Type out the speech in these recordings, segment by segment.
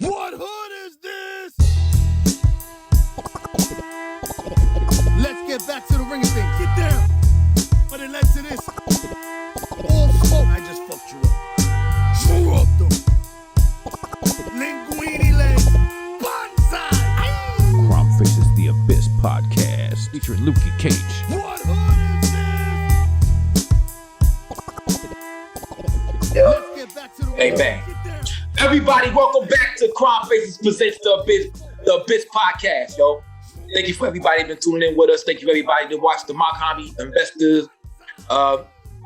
What hood is this? Let's get back to the ring of things. Get down. But it led to this. All smoke. I just fucked you up. Drew up them. Linguini legs. Bonsai. Crimefaces, the Abyss podcast, featuring Lukey Cage. What hood is this? Let's get back to the ring. Amen. Everybody, welcome back to Crimefaces presents the Abyss podcast, yo. Thank you for everybody been tuning in with us. Thank you for everybody that watched the Mock Hobby Investors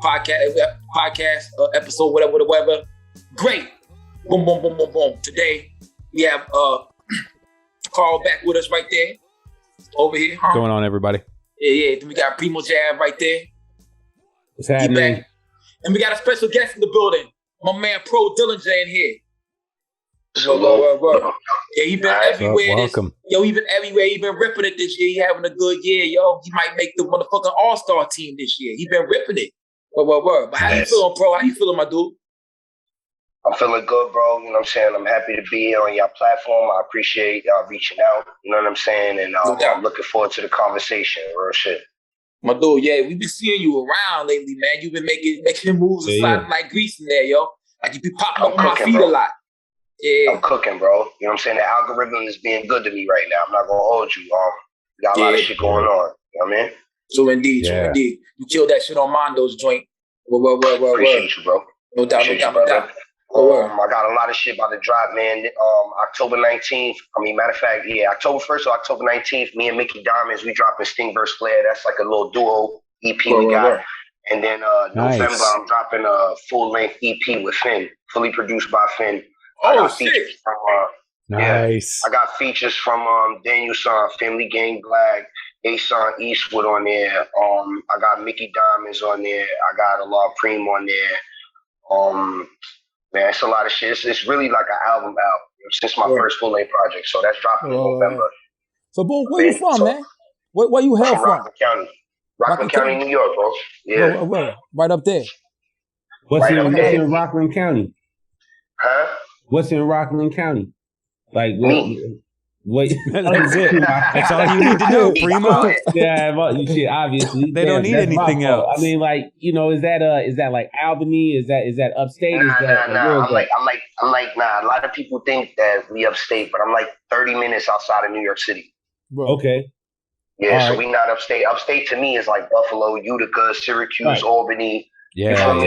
podcast episode, whatever. Great. Boom, boom, boom, boom, boom. Today we have Carl back with us right there, over here. What's going on, everybody? Yeah. Then we got Primo Jab right there. What's happening? And we got a special guest in the building. My man Pro Dillinger in here. Hello. Yeah, he been everywhere. Welcome. He been everywhere. He been ripping it this year. He having a good year, yo. He might make the motherfucking All-Star team this year. He been ripping it. Word. But how you feeling, Pro? How you feeling, my dude? I'm feeling good, bro. You know what I'm saying? I'm happy to be here on your platform. I appreciate y'all reaching out. You know what I'm saying? And I'm looking forward to the conversation. Real shit. My dude, yeah, we been seeing you around lately, man. You been making moves and sliding like grease in there, yo. Like you be popping up on my feet a lot. Yeah. I'm cooking, bro. You know what I'm saying? The algorithm is being good to me right now. I'm not gonna hold you. Got a lot of shit going on. You know what I mean? So indeed. You killed that shit on Mondo's joint. Appreciate you, bro. No doubt. I got a lot of shit about to drop, man. October 19th. Matter of fact, October 1st or October 19th, me and Mickey Diamonds, we dropping Sting vs. Flair. That's like a little duo EP we got. And then November, I'm dropping a full-length EP with Finn, fully produced by Finn. Shit. Nice. I got features from Daniel Son, Family Gang Black, A-Son Eastwood on there. I got Mickey Diamonds on there. I got a lot of Preem on there. Man, it's a lot of shit. It's really like an album out since my first full-length project. So that's dropping in November. So, boom, where you from, man? Where you hail from? Rockland County. Rockland County, New York, bro. Yeah. Where? Right up there. What's in Rockland County? Huh? What's in Rockland County? Like what? That's it. That's all you need to know, Primo. Yeah, shit. Obviously, they don't need anything else. I mean, like, you know, is that like Albany? Is that upstate? Nah. I'm like, nah. A lot of people think that we upstate, but I'm like 30 minutes outside of New York City. Bro. Okay. Yeah, all so we not upstate. Upstate to me is like Buffalo, Utica, Syracuse, Albany. Is I'm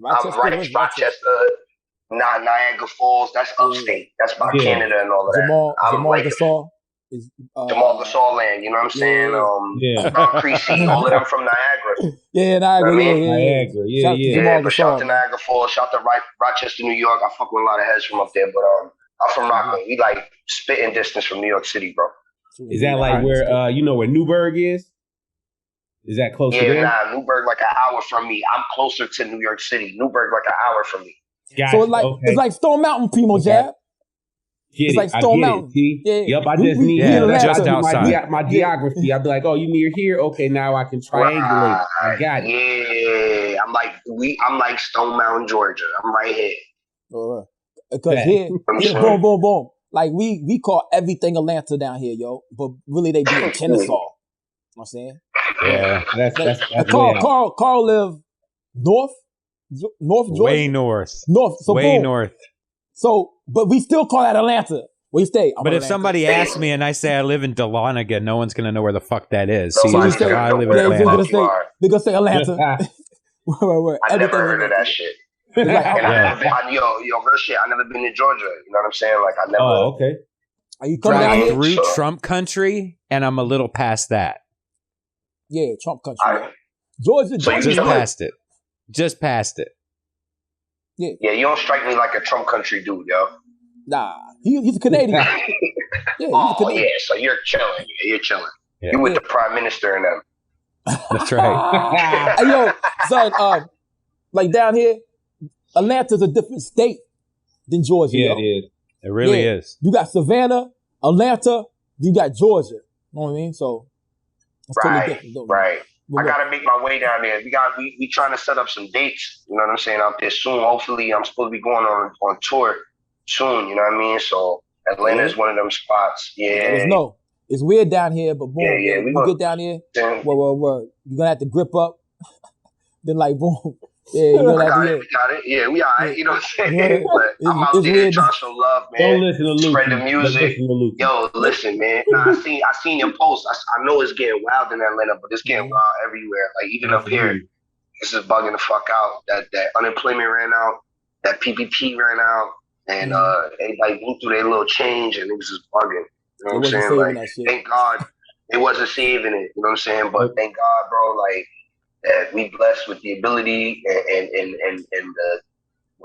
right, Rochester. Niagara Falls, that's upstate. That's by Canada and all of that. Jamal Gasol is Jamal Gasol land, you know what I'm saying? Creasy, all of them from Niagara. Yeah, Niagara. Niagara. Yeah, shout to Niagara Falls, shout to Rochester, New York. I fuck with a lot of heads from up there, but I'm from Rockland. We like spitting distance from New York City, bro. Is that like where you know where Newburgh is? Is that close to there? Yeah, Newburgh like an hour from me. I'm closer to New York City. Newburgh like an hour from me. Gotcha. So it's like Stone Mountain, Primo Jab. It's like Stone Mountain. Yeah. Yep, I just need just outside. My geography. I'd be like, oh, you near here? Okay, now I can triangulate. I got it. Yeah, I'm like Stone Mountain, Georgia. I'm right here. Because here, boom. Like we call everything Atlanta down here, yo. But really they be in Kennesaw. You know what I'm saying? Yeah, that's Carl live north Georgia. Way north. So way boom. north. So, but we still call that Atlanta. Where you stay? But if somebody asks me and I say I live in Dahlonega, no one's going to know where the fuck that is. So I live in Atlanta. They're going to say Atlanta. I never heard of that shit. Like, real shit. I never been to Georgia. You know what I'm saying? Like, I never. Oh, okay. Are you coming down here? Through Trump country, and I'm a little past that. Yeah, Trump country. Georgia. Just past it. Yeah, you don't strike me like a Trump country dude, yo. Nah, he's a Canadian. So you're chilling. You're chilling. Yeah. You're with the Prime Minister and them. That's right. Yo, son, like down here, Atlanta's a different state than Georgia. Yeah, yo. it is. It really is. You got Savannah, Atlanta, you got Georgia. You know what I mean? So it's totally different. Right. I gotta make my way down there. We trying to set up some dates. You know what I'm saying, out there soon. Hopefully, I'm supposed to be going on tour soon. You know what I mean? So Atlanta is one of them spots. Yeah. Let us know. It's weird down here, but boom, Yeah, you get down here, word. You're gonna have to grip up. Then like boom. Yeah, you're gonna have to got it. Yeah, we all right. You know what I'm saying? But I'm out there trying to show love, man. Don't listen to Luke. Spread the music. Yo, listen, man. Nah, I seen your post. I know it's getting wild in Atlanta, but it's getting wild everywhere. Like even up here, this is bugging the fuck out. That unemployment ran out, that PPP ran out, and everybody blew through their little change, and it was just bugging. You know what I'm saying? Like, thank God it wasn't saving it. You know what I'm saying? But thank God, bro. Like that we blessed with the ability and the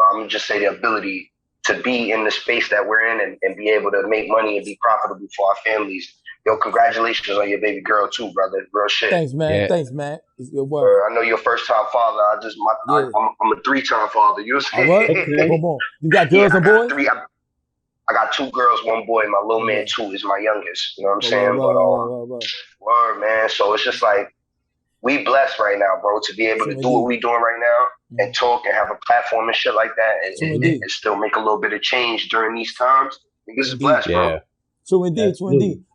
I'm gonna just say the ability to be in the space that we're in and be able to make money and be profitable for our families. Yo, congratulations on your baby girl too, brother. Real shit. Thanks, man. Yeah. Thanks, man. It's your word. I know you're a first-time father. I'm a 3-time father. You know what I'm saying? Okay. You got girls and boys? I got 2 girls, 1 boy. My little man, 2, is my youngest. You know what I'm saying? Word, man. So it's just like, we blessed right now, bro, to be able to do what we doing right now and talk and have a platform and shit like that and still make a little bit of change during these times. Niggas is blessed, bro. True indeed.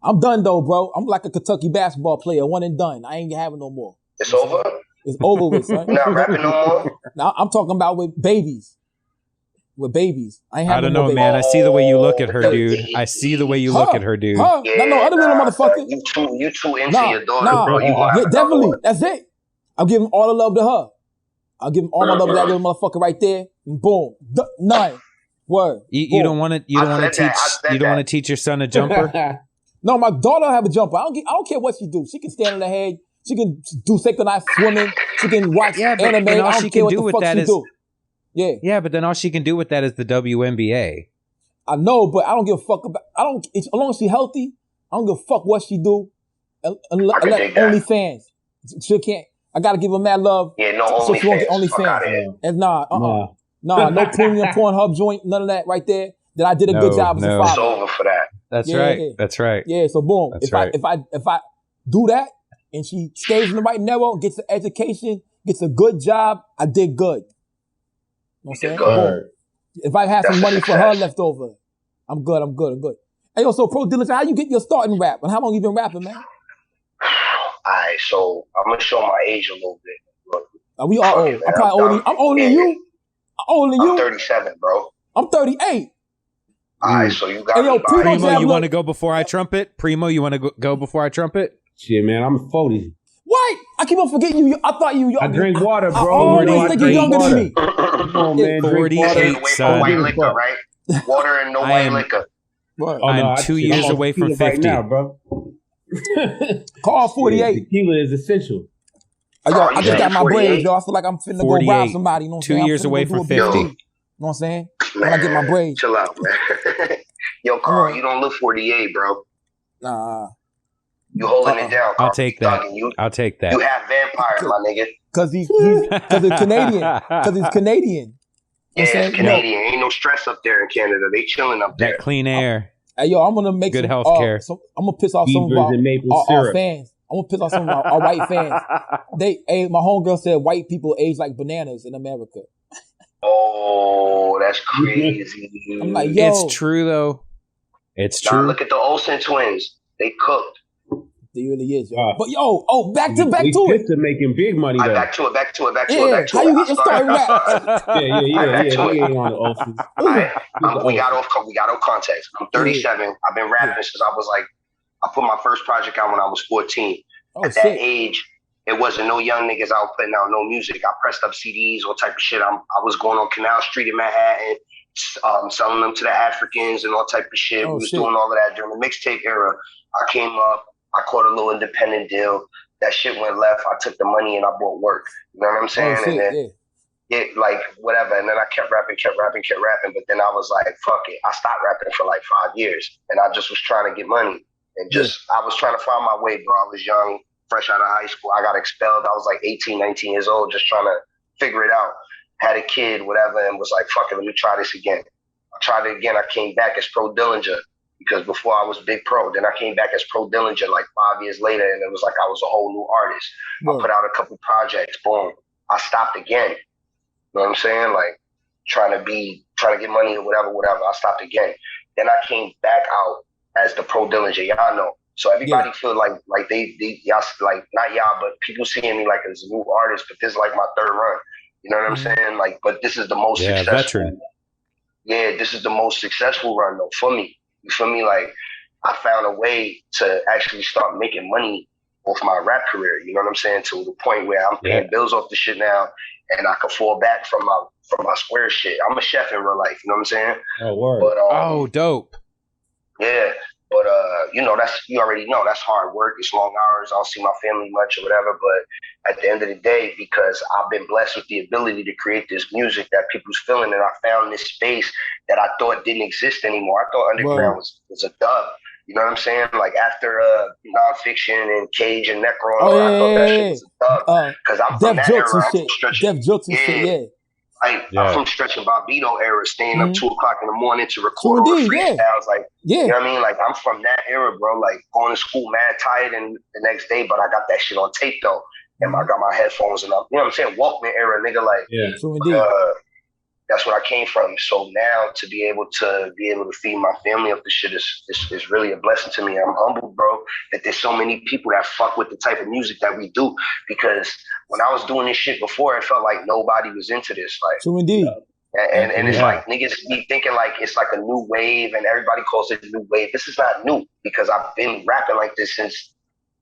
I'm done though, bro. I'm like a Kentucky basketball player, one and done. I ain't having no more. It's over? It's over with, son. You're not rapping no more? Now I'm talking about with babies. With babies. I don't know, man. I see the way you look at her, dude. I see the way you look at her, dude. No, other little motherfucker. You too into your daughter, bro. Yeah, definitely. That's it. I'm giving all the love to her. I'll give all my love to that little motherfucker right there. And boom. None. Word. You don't want to teach your son a jumper? No, my daughter have a jumper. I don't care what she do. She can stand on her head. She can do synchronized swimming. She can watch anime. I don't care what the fuck she do. Yeah, but then all she can do with that is the WNBA. I know, but I don't give a fuck about. As long as she's healthy, I don't give a fuck what she do. OnlyFans. She can't. I gotta give her mad love. Yeah, no so she won't get OnlyFans. And no premium Pornhub joint, none of that right there. That I did a good job as a father. It's over for that. That's right. Yeah, so boom. If I do that and she stays in the right narrow, gets an education, gets a good job, I did good. You know what I'm saying? Boom. If I have some money for her left over, I'm good. Hey, yo, so Pro Dillinger, how you get your start in rap? And how long you been rapping, man? Alright, so I'm gonna show my age a little bit. We all old. I'm probably older. I'm older than you. I'm 37, bro. I'm 38. Alright, so you got me. Primo, you want to go before I trumpet? Primo, you want to go before I trumpet? Shit, man, I'm 40. What? I keep on forgetting you. I thought you. I drink water, bro. I always think you're younger than me. Come on, man. 48, son. White liquor, right? Water and no white liquor. I'm 2 years away from 50. Right now, bro. Call 48. Tequila is essential. I just got my braids, yo. I feel like I'm finna go rob somebody. You know what I'm saying? 2 years away from 50. You know what I'm saying? When I get my braids. Chill out, man. Yo, Carl, you don't look 48, bro. Nah. You holding it down, Carl. I'll take that. I'll take that. You have vampire, my nigga. Cause he's Canadian. Cause he's Canadian. Yeah, it's Canadian. Ain't no stress up there in Canada. They chilling up there. That clean air. Hey, yo, I'm gonna make good some, health care. I'm gonna piss off some of our fans. I'm gonna piss off some of our white fans. My homegirl said white people age like bananas in America. Oh, that's crazy. I'm like, yo. It's true though. It's true. Look at the Olsen twins. They cooked. It really is, yo. But back to it. To making big money though. Back to it. How you get your start in rap? Yeah. We ain't on the Olsen. We got off context. I'm 37. I've been rapping since I was like, I put my first project out when I was 14. At that age, it wasn't no young niggas out putting out no music. I pressed up CDs, all type of shit. I was going on Canal Street in Manhattan, selling them to the Africans and all type of shit. We was doing all of that during the mixtape era. I came up. I caught a little independent deal. That shit went left. I took the money and I bought work. You know what I'm saying? And then like whatever. And then I kept rapping. But then I was like, fuck it. I stopped rapping for like 5 years. And I just was trying to get money. And I was trying to find my way, bro. I was young, fresh out of high school. I got expelled. I was like 18, 19 years old, just trying to figure it out. Had a kid, whatever, and was like, fuck it, let me try this again. I tried it again. I came back as Pro Dillinger. Because before I was Big Pro, then I came back as Pro Dillinger like 5 years later, and it was like I was a whole new artist. I put out a couple projects, boom. I stopped again. You know what I'm saying? Like trying to be trying to get money or whatever. I stopped again. Then I came back out as the pro Dillinger. Y'all know. So everybody feel like they y'all like not y'all, but people seeing me like as a new artist. But this is like my third run. You know what I'm saying? Like, but this is the most successful. Veteran. Yeah, this is the most successful run though for me. You feel me? Like I found a way to actually start making money off my rap career. You know what I'm saying? To the point where I'm paying bills off the shit now, and I can fall back from my square shit. I'm a chef in real life. You know what I'm saying? Oh, word. But, dope. Yeah. But, you know, you already know that's hard work. It's long hours. I don't see my family much or whatever. But at the end of the day, because I've been blessed with the ability to create this music that people's feeling, and I found this space that I thought didn't exist anymore. I thought underground was a dub. You know what I'm saying? Like after Nonfiction and Cage and Necro, I thought that shit was a dub. Because I'm from that era. I'm from stretching. Def Jokes and shit, I'm from stretching Bobito era, staying up 2 o'clock in the morning to record all freestyles. Like, you know what I mean? Like, I'm from that era, bro. Like, going to school mad tired and the next day, but I got that shit on tape, though. And I got my headphones and you know what I'm saying? Walkman era, nigga. Like, that's where I came from. So now to be able to feed my family up the shit is really a blessing to me. I'm humbled, bro, that there's so many people that fuck with the type of music that we do. Because when I was doing this shit before, it felt like nobody was into this. Like, true indeed. And it's like niggas be thinking like it's like a new wave, and everybody calls it a new wave. This is not new because I've been rapping like this since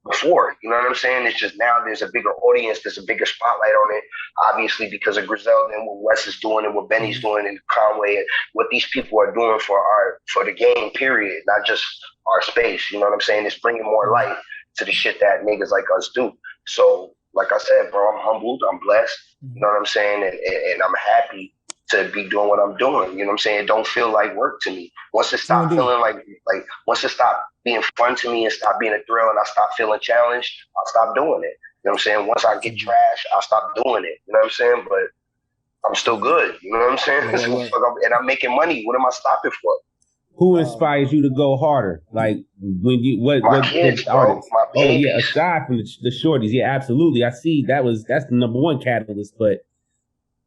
before. You know what I'm saying? It's just now there's a bigger audience, there's a bigger spotlight on it, obviously because of Griselda and what Wes is doing and what Benny's doing and Conway and what these people are doing for the game, period, not just our space. You know what I'm saying? It's bringing more light to the shit that niggas like us do. So, like I said, bro, I'm humbled, I'm blessed, you know what I'm saying? And I'm happy to be doing what I'm doing. You know what I'm saying? It don't feel like work to me. Once it stopped feeling like once it stopped being fun to me and stopped being a thrill and I stopped feeling challenged, I'll stop doing it. You know what I'm saying? Once I get trash, I'll stop doing it. You know what I'm saying? But I'm still good. You know what I'm saying? And I'm making money. What am I stopping for? Who inspires you to go harder? Like when you my kids, bro, my babies. Oh yeah, aside from the shorties, yeah, absolutely. I see that's the number one catalyst. But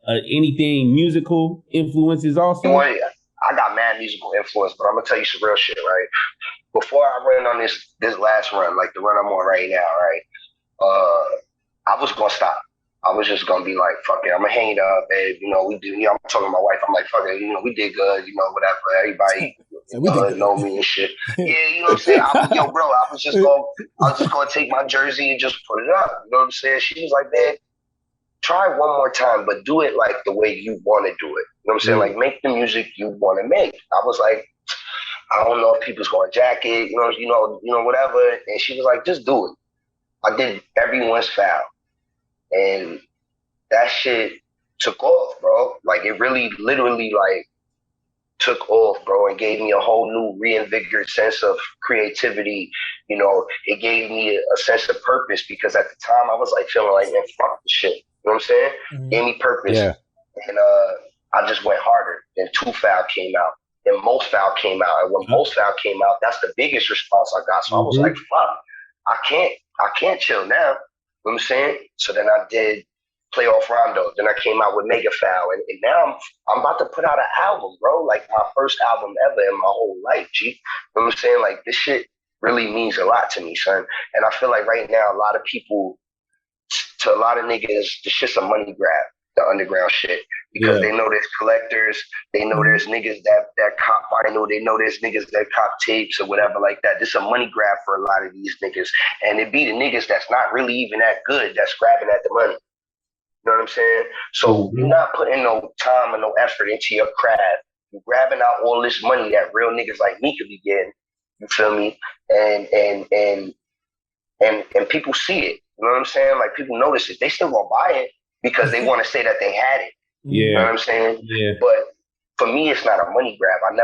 anything musical influences also? I got mad musical influence, but I'm gonna tell you some real shit, right? Before I ran on this last run, like the run I'm on right now, right? I was gonna stop. I was just gonna be like, fuck it, I'm gonna hang it up, babe. You know, we do. You know, I'm talking to my wife. I'm like, fuck it, you know, we did good. You know, whatever. Everybody know me and shit. Yeah, you know what I'm saying? Yo, bro, I was just gonna take my jersey and just put it up. You know what I'm saying? She was like, man, try one more time, but do it like the way you want to do it. You know what I'm saying? Like, make the music you want to make. I was like, I don't know if people's going to jack it, you know, whatever. And she was like, just do it. I did Everyone's Foul. And that shit took off, bro. Like, it really, literally, like, took off, bro, and gave me a whole new reinvigorated sense of creativity. You know, it gave me a sense of purpose because at the time I was like feeling like, man, fuck this shit. You know what I'm saying? Gave me purpose. Yeah. And I just went harder. Then 2 Foul came out. Then Most Foul came out. And when Most Foul came out, that's the biggest response I got. So I was like, fuck, I can't chill now. You know what I'm saying? So then I did Playoff Rondo. Then I came out with Mega Foul. And now I'm about to put out an album, bro. Like my first album ever in my whole life, G. You know what I'm saying? Like this shit really means a lot to me, son. And I feel like right now, a lot of people, to a lot of niggas, the shit's a money grab, the underground shit. Because they know there's collectors, they know there's niggas that cop vinyl, they know there's niggas that cop tapes or whatever like that. This is a money grab for a lot of these niggas. And it be the niggas that's not really even that good that's grabbing at the money. You know what I'm saying? So you're not putting no time and no effort into your craft. You're grabbing out all this money that real niggas like me could be getting. You feel me? And people see it. You know what I'm saying? Like people notice it. They still gonna buy it because they want to say that they had it. Yeah. You know what I'm saying? Yeah. But for me, it's not a money grab. I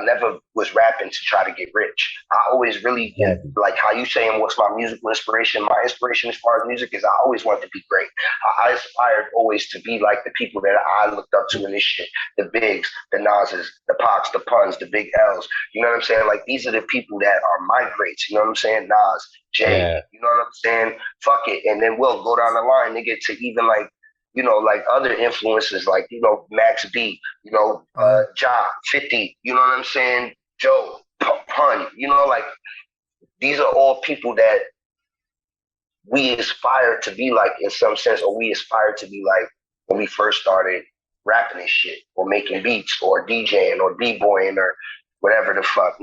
never was rapping to try to get rich. I always really, like how you saying, what's my musical inspiration? My inspiration as far as music is I always wanted to be great. I aspired always to be like the people that I looked up to in this shit. The Bigs, the Nas's, the Pops, the Puns, the Big L's. You know what I'm saying? Like these are the people that are my greats. You know what I'm saying? Nas, Jay, you know what I'm saying? Fuck it. And then we'll go down the line, nigga, to even like you know, like other influences, like, you know, Max B, you know, Ja, 50, you know what I'm saying? Joe, Pun, you know, like these are all people that we aspire to be like in some sense, or we aspire to be like when we first started rapping and shit, or making beats, or DJing, or b-boying, or whatever the fuck.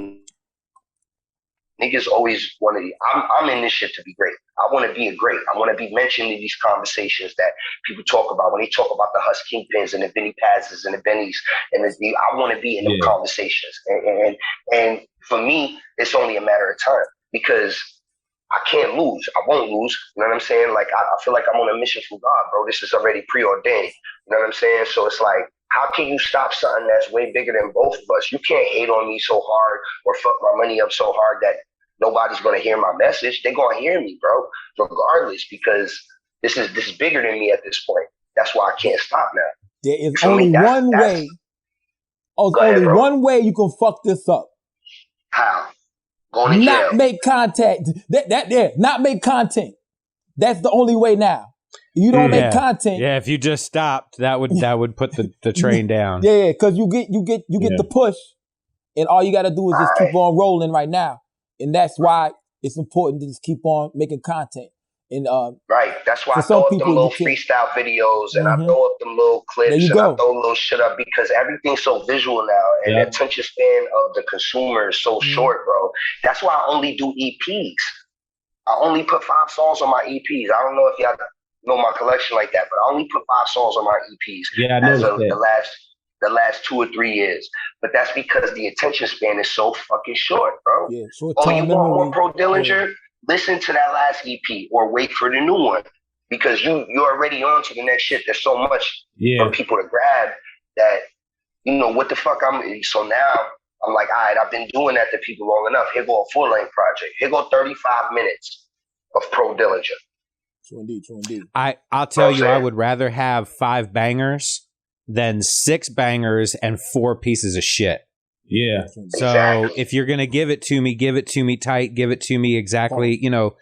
Niggas always want to. I'm in this shit to be great. I want to be a great. I want to be mentioned in these conversations that people talk about when they talk about the Hus Kingpins and the Benny Pazes and the Bennies and I want to be in them conversations. And for me, it's only a matter of time because I can't lose. I won't lose. You know what I'm saying? Like I feel like I'm on a mission from God, bro. This is already preordained. You know what I'm saying? So it's like, how can you stop something that's way bigger than both of us? You can't hate on me so hard or fuck my money up so hard that nobody's gonna hear my message. They're gonna hear me, bro, regardless, because this is bigger than me at this point. That's why I can't stop now. There is only one way. Only one way you can fuck this up. How? Going to jail. Not make contact. Not make content. That's the only way now. You don't make content. Yeah, if you just stopped, that would put the train down. Yeah, because you get the push, and all you got to do is just keep on rolling right now, and that's why it's important to just keep on making content. And right, that's why I throw up them little freestyle videos, and I throw up them little clips, and I throw a little shit up because everything's so visual now, and the attention span of the consumer is so short, bro. That's why I only do EPs. I only put 5 songs on my EPs. I don't know if y'all know my collection like that, but I only put 5 songs on my EPs as of the last 2 or 3 years. But that's because the attention span is so fucking short, bro. Yeah, short time. Oh, you want more Pro Dillinger? Yeah. Listen to that last EP or wait for the new one because you're already on to the next shit. There's so much for people to grab that, you know, what the fuck so now I'm like, all right, I've been doing that to people long enough. Here go a full-length project. Here go 35 minutes of Pro Dillinger. True indeed. I'll tell you, I would rather have 5 bangers than 6 bangers and 4 pieces of shit. Yeah. So if you're going to give it to me tight, give it to me exactly, you know,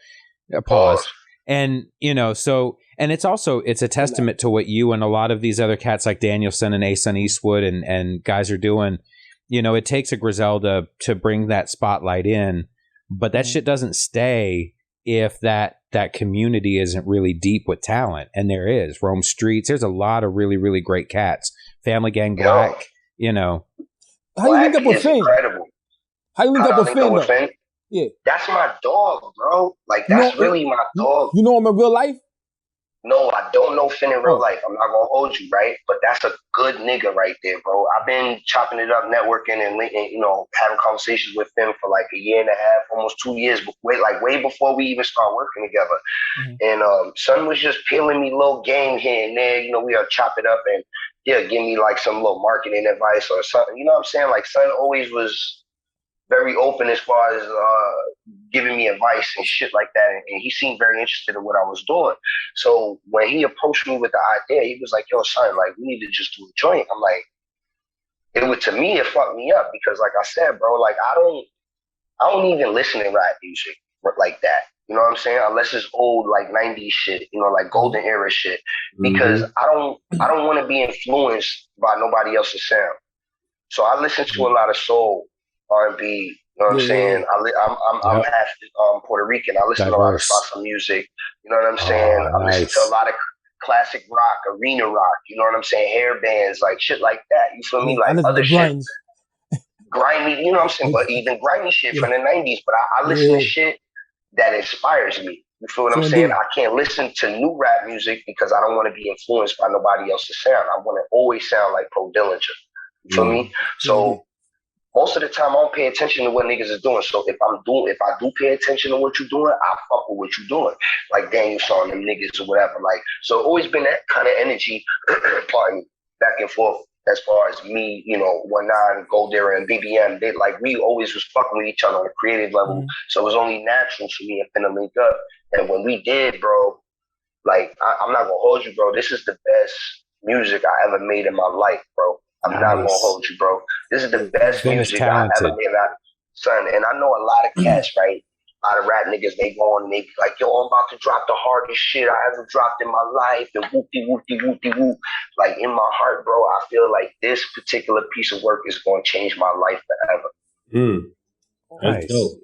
pause. And, you know, so, and it's a testament to what you and a lot of these other cats like Danielson and Ace on Eastwood and guys are doing. You know, it takes a Griselda to bring that spotlight in, but that shit doesn't stay if that community isn't really deep with talent. And there is Rome Streets. There's a lot of really, really great cats. Family Gang Black, you know. How you link up with Finn? Incredible. How you link up with Finn? Yeah. That's my dog, bro. Like, that's really my dog. You know him in real life? No, I don't know Finn in real life. I'm not going to hold you, right? But that's a good nigga right there, bro. I've been chopping it up, networking and you know, having conversations with Finn for like a year and a half, almost 2 years, way before we even start working together. And son was just peeling me little game here and there. You know, we chop it up and give me like some little marketing advice or something. You know what I'm saying? Like, son always was very open as far as giving me advice and shit like that. And he seemed very interested in what I was doing. So when he approached me with the idea, he was like, yo, son, like, we need to just do a joint. I'm like, to me, it fucked me up because, like I said, bro, like, I don't even listen to rap music like that. You know what I'm saying? Unless it's old, like 90s shit, you know, like golden era shit. Because I don't want to be influenced by nobody else's sound. So I listen to a lot of soul, R&B, you know what I'm saying? I'm half Puerto Rican. I listen to a lot of salsa music, you know what I'm saying? I listen to a lot of classic rock, arena rock, you know what I'm saying? Hair bands, like shit like that. You feel me? Like other shit. Grimy, you know what I'm saying? But even grimy shit from the 90s. But I listen to shit that inspires me. You feel what I'm saying? I can't listen to new rap music because I don't want to be influenced by nobody else's sound. I want to always sound like Pro Dillinger. You feel me? So most of the time I don't pay attention to what niggas is doing. So if I do pay attention to what you're doing, I fuck with what you're doing. Like Daniel saw them niggas or whatever. Like, so always been that kind of energy, pardon me, back and forth. As far as me, you know, 19, Gold Era, and BBM, we always was fucking with each other on a creative level. So it was only natural for me and Finn to link up. And when we did, bro, like, I'm not gonna hold you, bro. This is the best music I ever made in my life, bro. I'm not gonna hold you, bro. This is the best music I ever made, son. And I know a lot of cats, right? A lot of rap niggas, they go on and they be like, yo, I'm about to drop the hardest shit I ever dropped in my life, and whoop-de-whoop-de-whoop-de-whoop. Like, in my heart, bro, I feel like this particular piece of work is going to change my life forever. That's dope.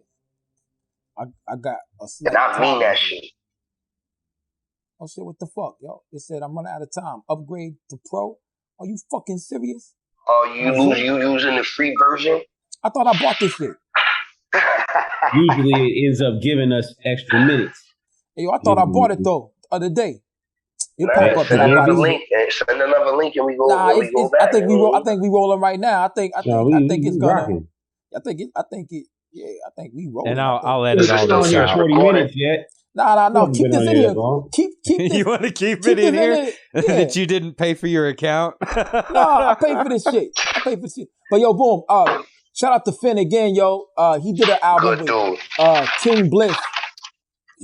I got a slight And I mean that problem. shit. Oh shit, what the fuck, yo? It said I'm running out of time. Upgrade to pro? Are you fucking serious? Oh, you using the free version? I thought I bought this shit. Usually it ends up giving us extra minutes. Hey, yo, I thought I bought it though the other day. It Nah, pop up send that I got another it. link. Send another link and we go. Nah, we go back. I think we rolling right now. I think it's gonna. Rocking. I think we rolling. And I'll edit It's all still on this here out. 40 minutes yet. No. Keep been this on in here here. as long. Keep this. You want to keep keep it in this here? Yeah. That you didn't pay for your account? No, I paid for this shit. But yo, boom. Shout out to Finn again, yo. He did an album with King Bliss,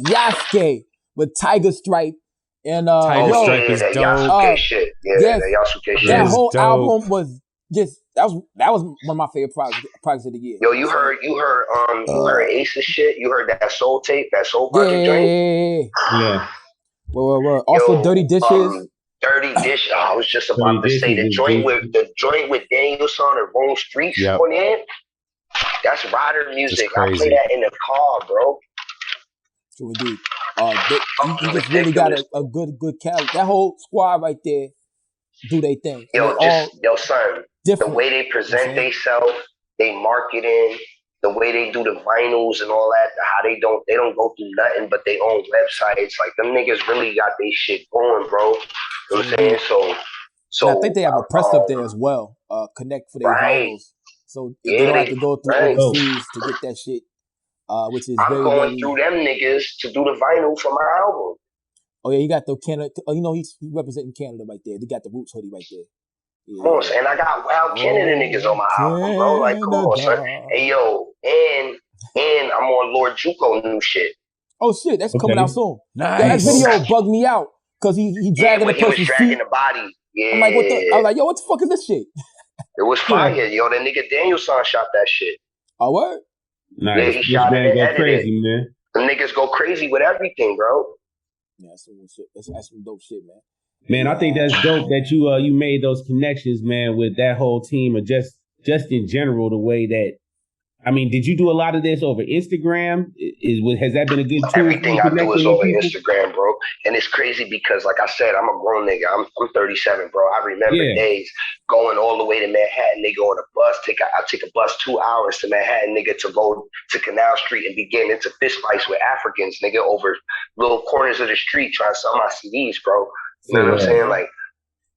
Yasuke with Tiger Stripe, and Tiger Stripe is that dope. Yasuke shit. Yeah, yes, that Yasuke shit. that is whole dope. album was just that was one of my favorite projects of the year. Yo, you heard Ace's shit? You heard that Soul tape, that Soul Project joint? Yeah. Well. Also, Dirty Dishes. Dirty Dish. I was just about to say the joint with Danielson and Rome Streets on it. That's rider music. I play that in the car, bro. True indeed. You just really got a good caliber. That whole squad right there do their thing. Yo, son. Different. The way they present themselves, they marketing, the way they do the vinyls and all that, how they don't go through nothing but their own websites. Like, them niggas really got their shit going, bro. You know what I'm saying? So and I think they have a press up there as well. Connect for their vinyls. So they don't have to go through overseas to get that shit. Which is I'm going through them niggas to do the vinyl for my album. Oh yeah, you got the Canada. You know he's representing Canada right there. They got the Roots hoodie right there. Yeah. Come on, son. And I got Wild Canada niggas on my album, bro. Like, come on, son. Hey, yo, and I'm on Lord Juco new shit. Oh shit, that's coming out soon. Nice. That video bugged me out because he dragging the person's he was dragging feet. the body. Yeah. I'm like, what the? I was like, yo, what the fuck is this shit? It was fire, yo. That nigga Danielson shot that shit. Oh, word? Nice. Yeah, he shot it and edited crazy, man. The niggas go crazy with everything, bro. Yeah, that's some shit. That's some dope shit, man. Man, I think that's dope that you made those connections, man, with that whole team, or just in general, the way that. I mean, did you do a lot of this over Instagram? Has that been a good tool? Everything I do is over Instagram, bro. And it's crazy because, like I said, I'm a grown nigga. I'm 37, bro. I remember days going all the way to Manhattan, nigga, on a bus. I take a bus 2 hours to Manhattan, nigga, to go to Canal Street and be getting into fist fights with Africans, nigga, over little corners of the street trying to sell my CDs, bro. You know what I'm saying? Like,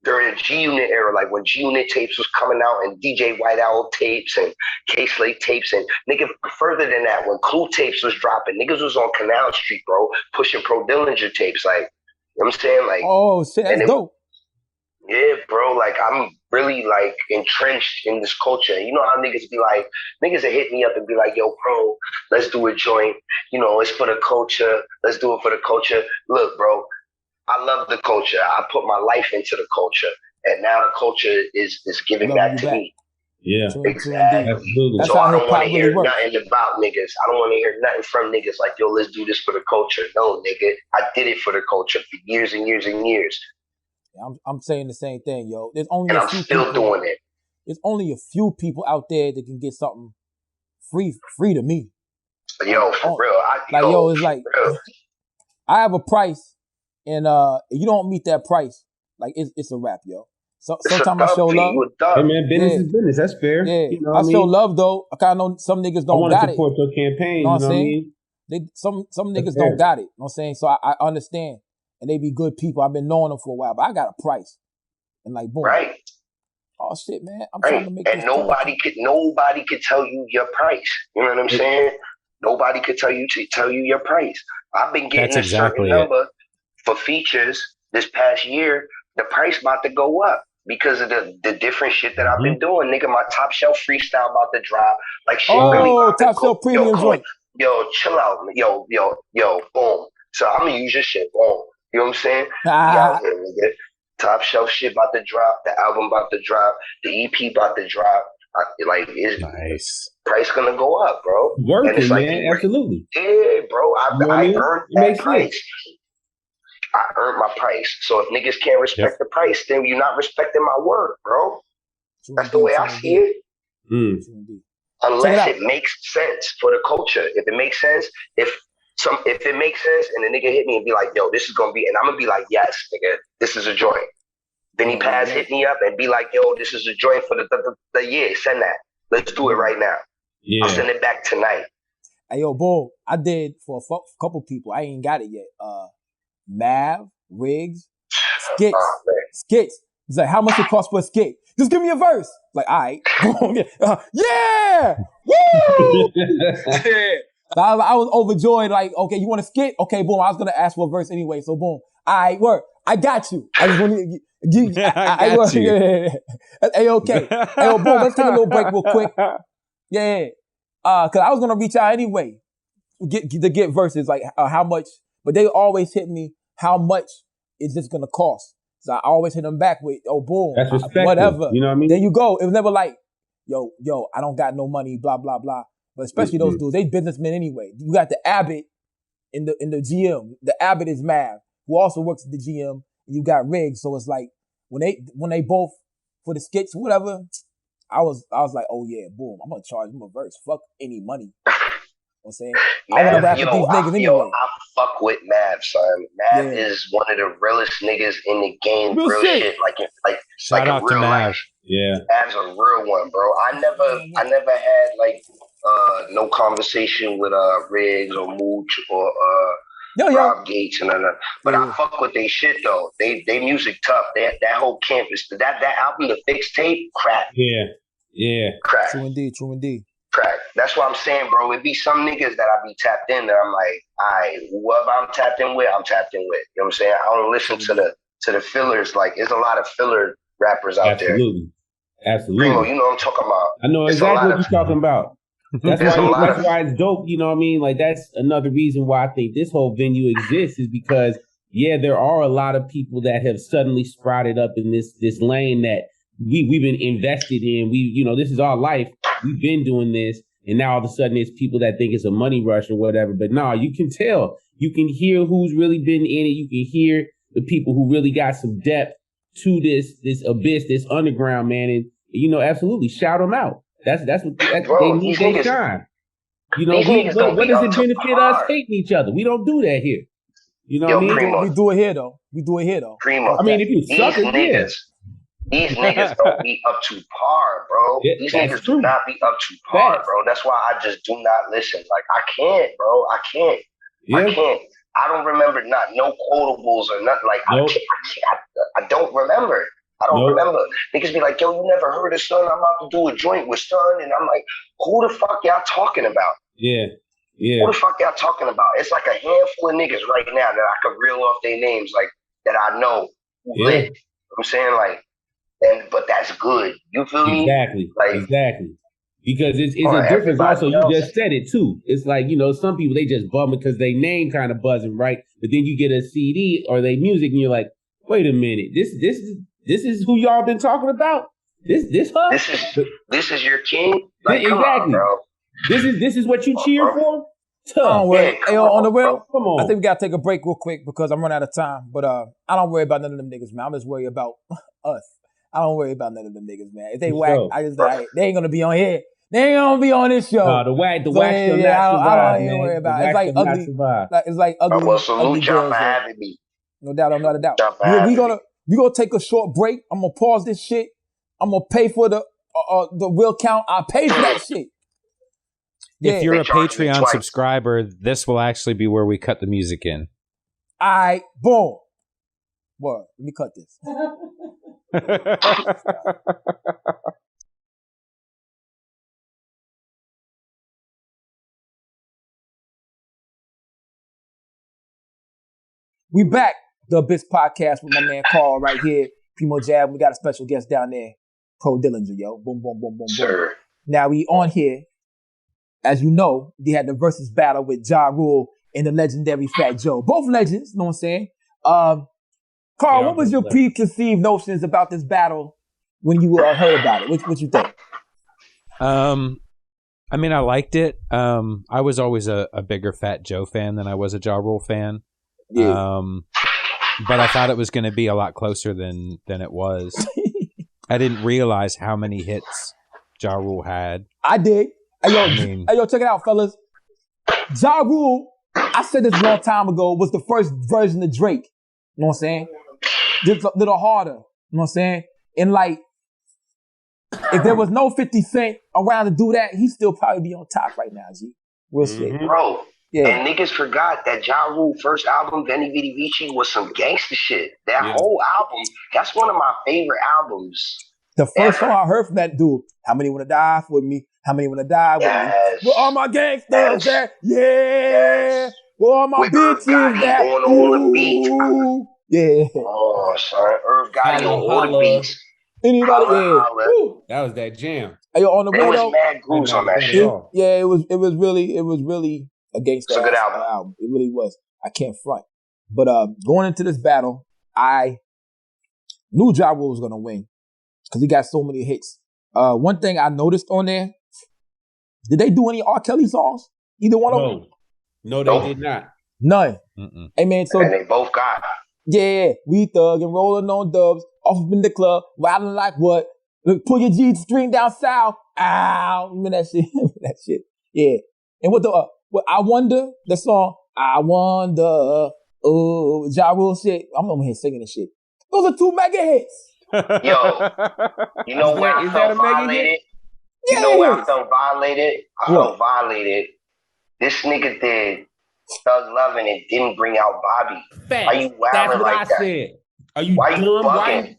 during the G-Unit era, like when G-Unit tapes was coming out and DJ White Owl tapes and K-Slate tapes and nigga, further than that, when Clue tapes was dropping, niggas was on Canal Street, bro, pushing Pro Dillinger tapes, like, you know what I'm saying? Like, oh shit, that's dope. Yeah, bro, like, I'm really, like, entrenched in this culture. You know how niggas be like, niggas will hit me up and be like, yo, bro, let's do a joint. You know, it's for the culture. Let's do it for the culture. Look, bro, I love the culture. I put my life into the culture. And now the culture is giving back to me. Yeah. Exactly. Absolutely. So I don't want to hear nothing about niggas. I don't want to hear nothing from niggas like, yo, let's do this for the culture. No, nigga. I did it for the culture for years and years and years. I'm saying the same thing, yo. There's only and a I'm few still people, doing it. There's only a few people out there that can get something free to me. Yo, for real. Yo, it's like I have a price, and if you don't meet that price, like it's a wrap, yo. So sometimes I show love. Hey man, business is business. That's fair. Yeah, you know I show love though. I kind of know some niggas don't got it. I want to support your campaign. You know what I'm saying? Some niggas don't got it. You know what I'm saying? So I understand, and they be good people. I've been knowing them for a while, but I got a price, and like boom. Right. Oh shit, man! I'm trying to make and this nobody could tell you your price. You know what I'm saying? Nobody could tell you your price. I've been getting a certain number for features this past year. The price about to go up because of the different shit that I've been doing. Nigga, my Top Shelf freestyle about to drop. Like shit really about to go. Top Shelf premium joint. Yo, chill out. Yo, boom. So I'm gonna use your shit. Boom. You know what I'm saying? Yeah, nigga. Top Shelf shit about to drop. The album about to drop. The EP about to drop. Like, is Nice. price gonna go up, bro? And Working, it's like, man. Absolutely. yeah, bro. You know what I I mean? earned It that makes price. sense. I earned my price. So if niggas can't respect the price, then you're not respecting my work, bro. That's the way I see it. Mm. Unless it makes sense for the culture. If it makes sense, if it makes sense and the nigga hit me and be like, yo, this is gonna be, and I'm gonna be like, yes, nigga, this is a joint. Benny Paz hit me up and be like, yo, this is a joint for the year. Send that. Let's do it right now. Yeah. I'll send it back tonight. Hey, yo, boy, I did for a couple people. I ain't got it yet. Mav, Riggs, Skits. Skits. He's like, how much it cost for a skit? Just give me a verse. Like, all right. Yeah! Woo! So I was overjoyed, like, okay, you want a skit? Okay, boom, I was going to ask for a verse anyway, so boom. All right, work. I got you. I just want to I got you. Hey, okay. Hey, yo, boom, let's take a little break real quick. Yeah. Because I was going to reach out anyway to get verses, like how much, but they always hit me, how much is this going to cost? So I always hit them back with, oh, boom, That's respectful. whatever. You know what I mean? There you go. It was never like, yo, I don't got no money, blah, blah, blah. But especially those dudes, they businessmen anyway. You got the Abbott in the GM. The Abbott is Mav, who also works at the GM. And you got Riggs. So it's like when they both for the skits, whatever, I was like, oh yeah, boom, I'm gonna charge them a verse. Fuck any money. You know what I'm saying? I wanna rap with these niggas anyway. I fuck with Mav, son. Mav is one of the realest niggas in the game. Real shit. Shout out to Mav. Life. Yeah. Mav's a real one, bro. I never had like no conversation with Riggs or Mooch or Rob Gates and but I fuck with they shit though. They music tough. That whole campus, that album, the fixed tape, crack. Yeah. Crack. True indeed. Crack. That's what I'm saying, bro. It be some niggas that I be tapped in that I'm like, alright, whoever I'm tapped in with, I'm tapped in with. You know what I'm saying? I don't listen to the fillers. Like, there's a lot of filler rappers out there. Absolutely. Primo, you know what I'm talking about. I know exactly what you're talking about. That's why it's dope. You know what I mean? Like, that's another reason why I think this whole venue exists, is because, there are a lot of people that have suddenly sprouted up in this lane that we've been invested in. This is our life. We've been doing this. And now all of a sudden it's people that think it's a money rush or whatever. But no, you can tell. You can hear who's really been in it. You can hear the people who really got some depth to this abyss, this underground, man. And, absolutely shout them out. That's what they need. They shine. What does it benefit us hating each other? We don't do that here. You know what I mean? Primo, we do it here though. Primo, I mean, if you suck it, these niggas don't be up to par, bro. Yeah, these niggas do not be up to par, bro. That's why I just do not listen. Like, I can't, bro. I can't. I don't remember no quotables or nothing. Like, I don't remember. I don't remember. Niggas be like, yo, you never heard of Son? I'm about to do a joint with Son. And I'm like, who the fuck y'all talking about? Yeah. Who the fuck y'all talking about? It's like a handful of niggas right now that I could reel off their names, like, that I know who lit. You know what I'm saying? Like, but that's good. You feel me? Exactly. Like, exactly. Because it's a difference. Also, you just said it too. It's like, some people, they just bum because they name kind of buzzing, right? But then you get a CD or they music and you're like, wait a minute, this is who y'all been talking about? This her? This is your king? Like, exactly. Come on, bro. This is what you cheer for? Don't worry. Hey, on the real, come on. I think we gotta take a break real quick because I'm running out of time. But I don't worry about none of them niggas, man. I'm just worried about us. I don't worry about none of them niggas, man. If they whack, they ain't gonna be on here. They ain't gonna be on this show. No, the whack shall not survive, I don't even worry about it. It's like ugly. It's like ugly. Well, salute y'all for girls, having me. No doubt, I'm not a doubt. We gonna take a short break. I'm gonna pause this shit. I'm gonna pay for the real count. I pay for that shit. If you're a Patreon subscriber, this will actually be where we cut the music in. All right, boom. What? Let me cut this. We back, the Abyss Podcast with my man Carl right here. Primo Jab. We got a special guest down there, Pro Dillinger, yo. Boom, boom, boom, boom, boom. Now we on here. As you know, they had the versus battle with Ja Rule and the legendary Fat Joe. Both legends, you know what I'm saying? Carl, what was your preconceived notions about this battle when you heard about it? What you think? I mean, I liked it. I was always a bigger Fat Joe fan than I was a Ja Rule fan. Yeah. But I thought it was going to be a lot closer than it was. I didn't realize how many hits Ja Rule had. I did. Hey, yo, check it out, fellas. Ja Rule, I said this a long time ago, was the first version of Drake. You know what I'm saying? Just a little harder. You know what I'm saying? And like, if there was no 50 Cent around to do that, he'd still probably be on top right now, G. Real shit. Bro. Yeah. And niggas forgot that Ja Rule first album, Veni Vidi Vici, was some gangster shit. That whole album, that's one of my favorite albums. The first song I heard from that dude, how many wanna die with me? How many wanna die with me? Where all my gangsters at? Yeah. Where all my bitches at? On all the beats. Yeah. Oh, son. Irv Gotti on all the beats. Anybody? Yeah. That was that jam. Hey, yo, on the There way was mad grooves on that shit. Yeah, it was really a gangster It's a good album. It really was. I can't front. But going into this battle, I knew Ja Rule was gonna win because he got so many hits. One thing I noticed on there, did they do any R. Kelly songs? Either one of them? No, they did not. None. Mm-mm. Hey man, so And they both got. yeah, we thug and rolling on dubs, off up in the club, wilding like what? Look, pull your G string down south. Ow, remember that shit? That shit. Yeah. And what I wonder, the song, I wonder, oh, Ja Rule shit. I'm over here singing this shit. Those are 2 mega hits. Yo, you know where I felt violated? You know where I felt violated? I felt violated. This nigga did Thug Love and it didn't bring out Bobby. Facts. Why you wilding like that? Said. Are you Why dumb? you bugging?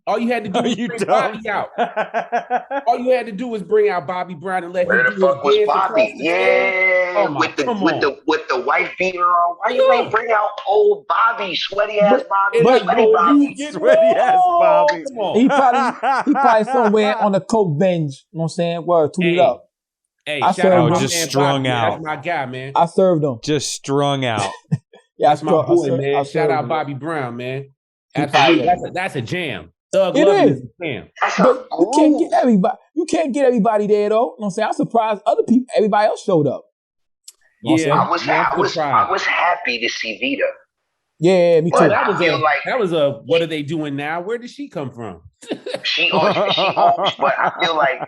All you had to do was bring Bobby out. All you had to do was bring out Bobby Brown and let Where him the do fuck his was dance Bobby? across the Yeah, stage. with the wife beater on. Why you ain't bring out old Bobby, sweaty ass Bobby, But sweaty Bobby? Sweaty ass Bobby. Come on. He probably somewhere on the coke binge. You know what I'm saying? Word, tune it up. Hey, I shout out served my him. just man strung Bobby, out. That's my guy, man. I served him. Just strung out. Yeah, That's my boy, man. Shout out Bobby Brown, man. Absolutely, that's a jam. Thug It Love is. is a jam. But you can't get everybody. You can't get everybody there though. You know what I'm saying? I'm surprised other people, everybody else showed up. You know what I'm saying? I was happy to see Vita. Yeah, me too. But That was a what are they doing now? Where did she come from? she but I feel like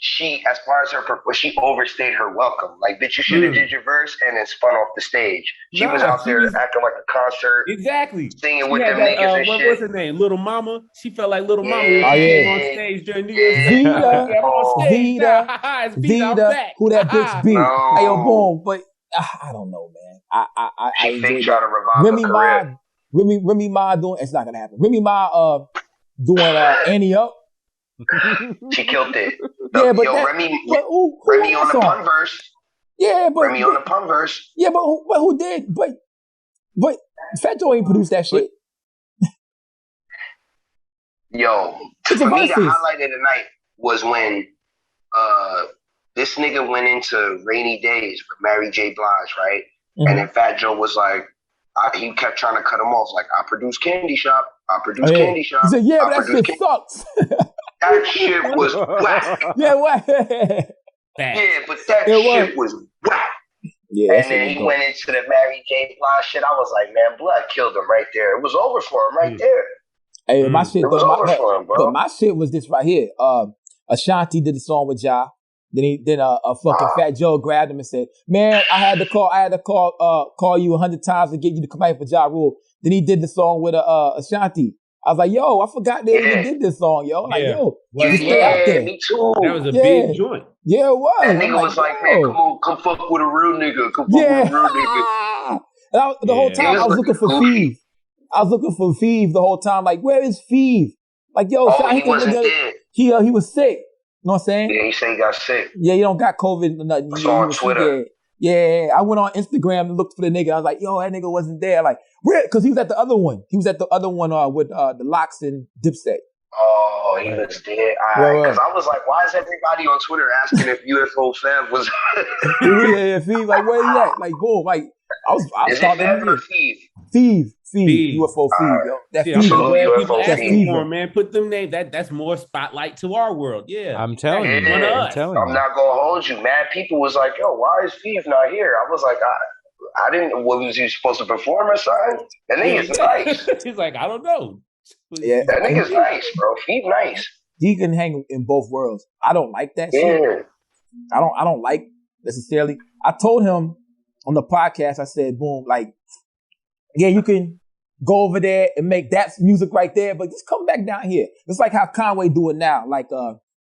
she, as far as she overstayed her welcome. Like, bitch, you should have did your verse and then spun off the stage. She was out there acting like a concert. Exactly. Singing She with them had niggas and shit. What's her name? Little Mama. She felt like Little Mama when Oh, she yeah. came on stage during New Year's. Vita. I'm on stage now. It's Vita, I'm back. Who that bitch be? No. Hey, yo, boom. But I don't know, man. I She enjoy fake trying to revive Remy her Ma, career. Remy Ma doing, it's not gonna happen. Remy Ma doing Annie Up. She killed it. Yeah, but Remy who on the song? pun verse. Yeah, but Remy on the pun verse. yeah, but who did? But Fat Joe ain't produced that shit. Yo, It's for a me, the versus. highlight of the night was when this nigga went into Rainy Days with Mary J. Blige, right? Mhm. And then Fat Joe was like, he kept trying to cut him off, like, I produce Candy Shop. I produce Candy Shop. He said, yeah, I but that produce shit sucks. That shit was whack. Yeah, what? Yeah, but that It shit was whack. Yeah, And then he went into the Mary J. Blige shit. I was like, man, Blood killed him right there. It was over for him right there. Hey, my shit, It was over for him, bro. but my shit was this right here. Ashanti did a song with Ja. Then a fucking Fat Joe grabbed him and said, "Man, I had to call you 100 times to get you to come out for Ja Rule." Then he did the song with Ashanti. I was like, "Yo, I forgot they even did this song, yo." Like, yo, you stay out there. Me too. That was a big joint. Yeah, it was. That nigga was like, man, come fuck with a real nigga. Come fuck with a real nigga. And the whole time I was looking for Feeve. I was looking for Feeve the whole time. Like, where is Feeve? Like, yo, he wasn't dead. He was sick. You know what I'm saying? Yeah, he said he got sick. Yeah, he don't got COVID or nothing. I saw on Twitter. Yeah, I went on Instagram and looked for the nigga. I was like, yo, that nigga wasn't there. Like, where? Because he was at the other one. He was at the other one with the Locks and Dipset. Oh, he was dead. Because I was like, why is everybody on Twitter asking if UFO Fab was? yeah, Feeve, like, where he at? Like, boom, like, I Is it started Fev in or here. Fev? Fev, UFO Fev, yo. That See, I'm fever. glad Salute people UFO asking Fev. for him, man. Put them names. That's more spotlight to our world. Yeah, I'm telling you. one of Yeah, I'm us. telling I'm you. not gonna hold you. Mad people was like, yo, why is Fev not here? I was like, I didn't. What was he supposed to perform or something? That nigga's nice. He's like, I don't know. Yeah, That nigga's nice, bro. Fev nice. he can hang in both worlds. I don't like that shit. Yeah. I don't like necessarily. I told him on the podcast, I said, boom, like, yeah, you can go over there and make that music right there, but just come back down here. It's like how Conway do it now. Like,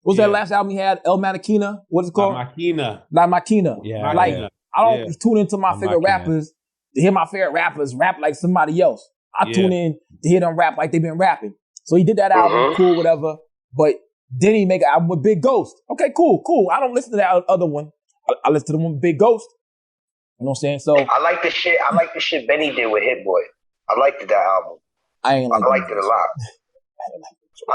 what's that last album he had? El Machina? What's it called? La Machina. Yeah. Like, I don't tune into my favorite Machina. rappers to hear my favorite rappers rap like somebody else. I tune in to hear them rap like they've been rapping. So he did that album, cool, whatever. But then he make an album with Big Ghost. Okay, cool. I don't listen to that other one. I listen to the one with Big Ghost. You know what I'm saying? So I like the shit Benny did with Hit Boy. I liked that album. I liked it a lot.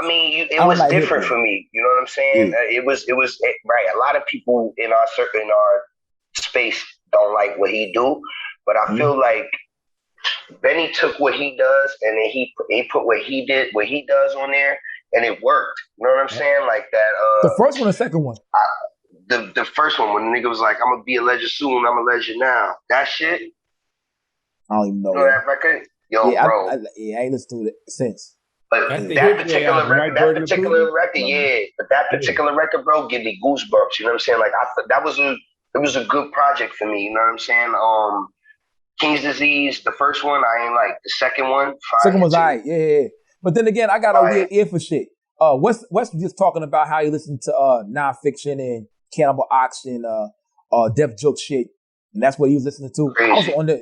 I mean, it was like different for me. You know what I'm saying? Yeah. It was right. A lot of people in our space don't like what he do, but I feel like Benny took what he does and then he put what he does on there, and it worked. You know what I'm saying? Like that. The first one or second one? The first one, when the nigga was like, "I'm gonna be a legend soon, I'm a legend now." That shit. I don't even know. You know that record? Yo, yeah, bro. I ain't listened to it since. But that particular record, bro, give me goosebumps. You know what I'm saying? Like, I thought it was a good project for me. You know what I'm saying? King's Disease, the first one, I ain't like. The second one, second was alright, yeah. But then again, I got a weird ear for shit. Wes just talking about how he listened to nonfiction and Cannibal Ox and Def Joke shit, and that's what he was listening to. Crazy. Also on the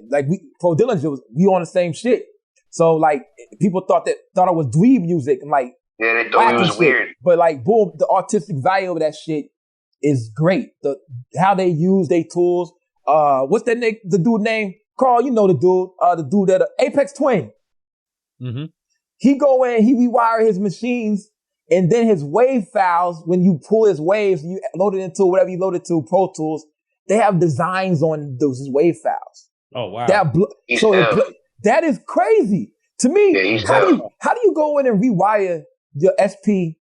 Pro Dillinger we on the same shit. So like people thought it was dweeb music and like they thought it was shit. weird. But like boom, the artistic value of that shit is great. How they use their tools. What's that the dude name? Carl, you know the dude that Apex Twin. Mm-hmm. He go in, he rewire his machines, and then his wave files, when you pull his waves, you load it into whatever you load it to, Pro Tools, they have designs on those wave files. Oh wow. That is crazy. To me, yeah, how do you go in and rewire your SP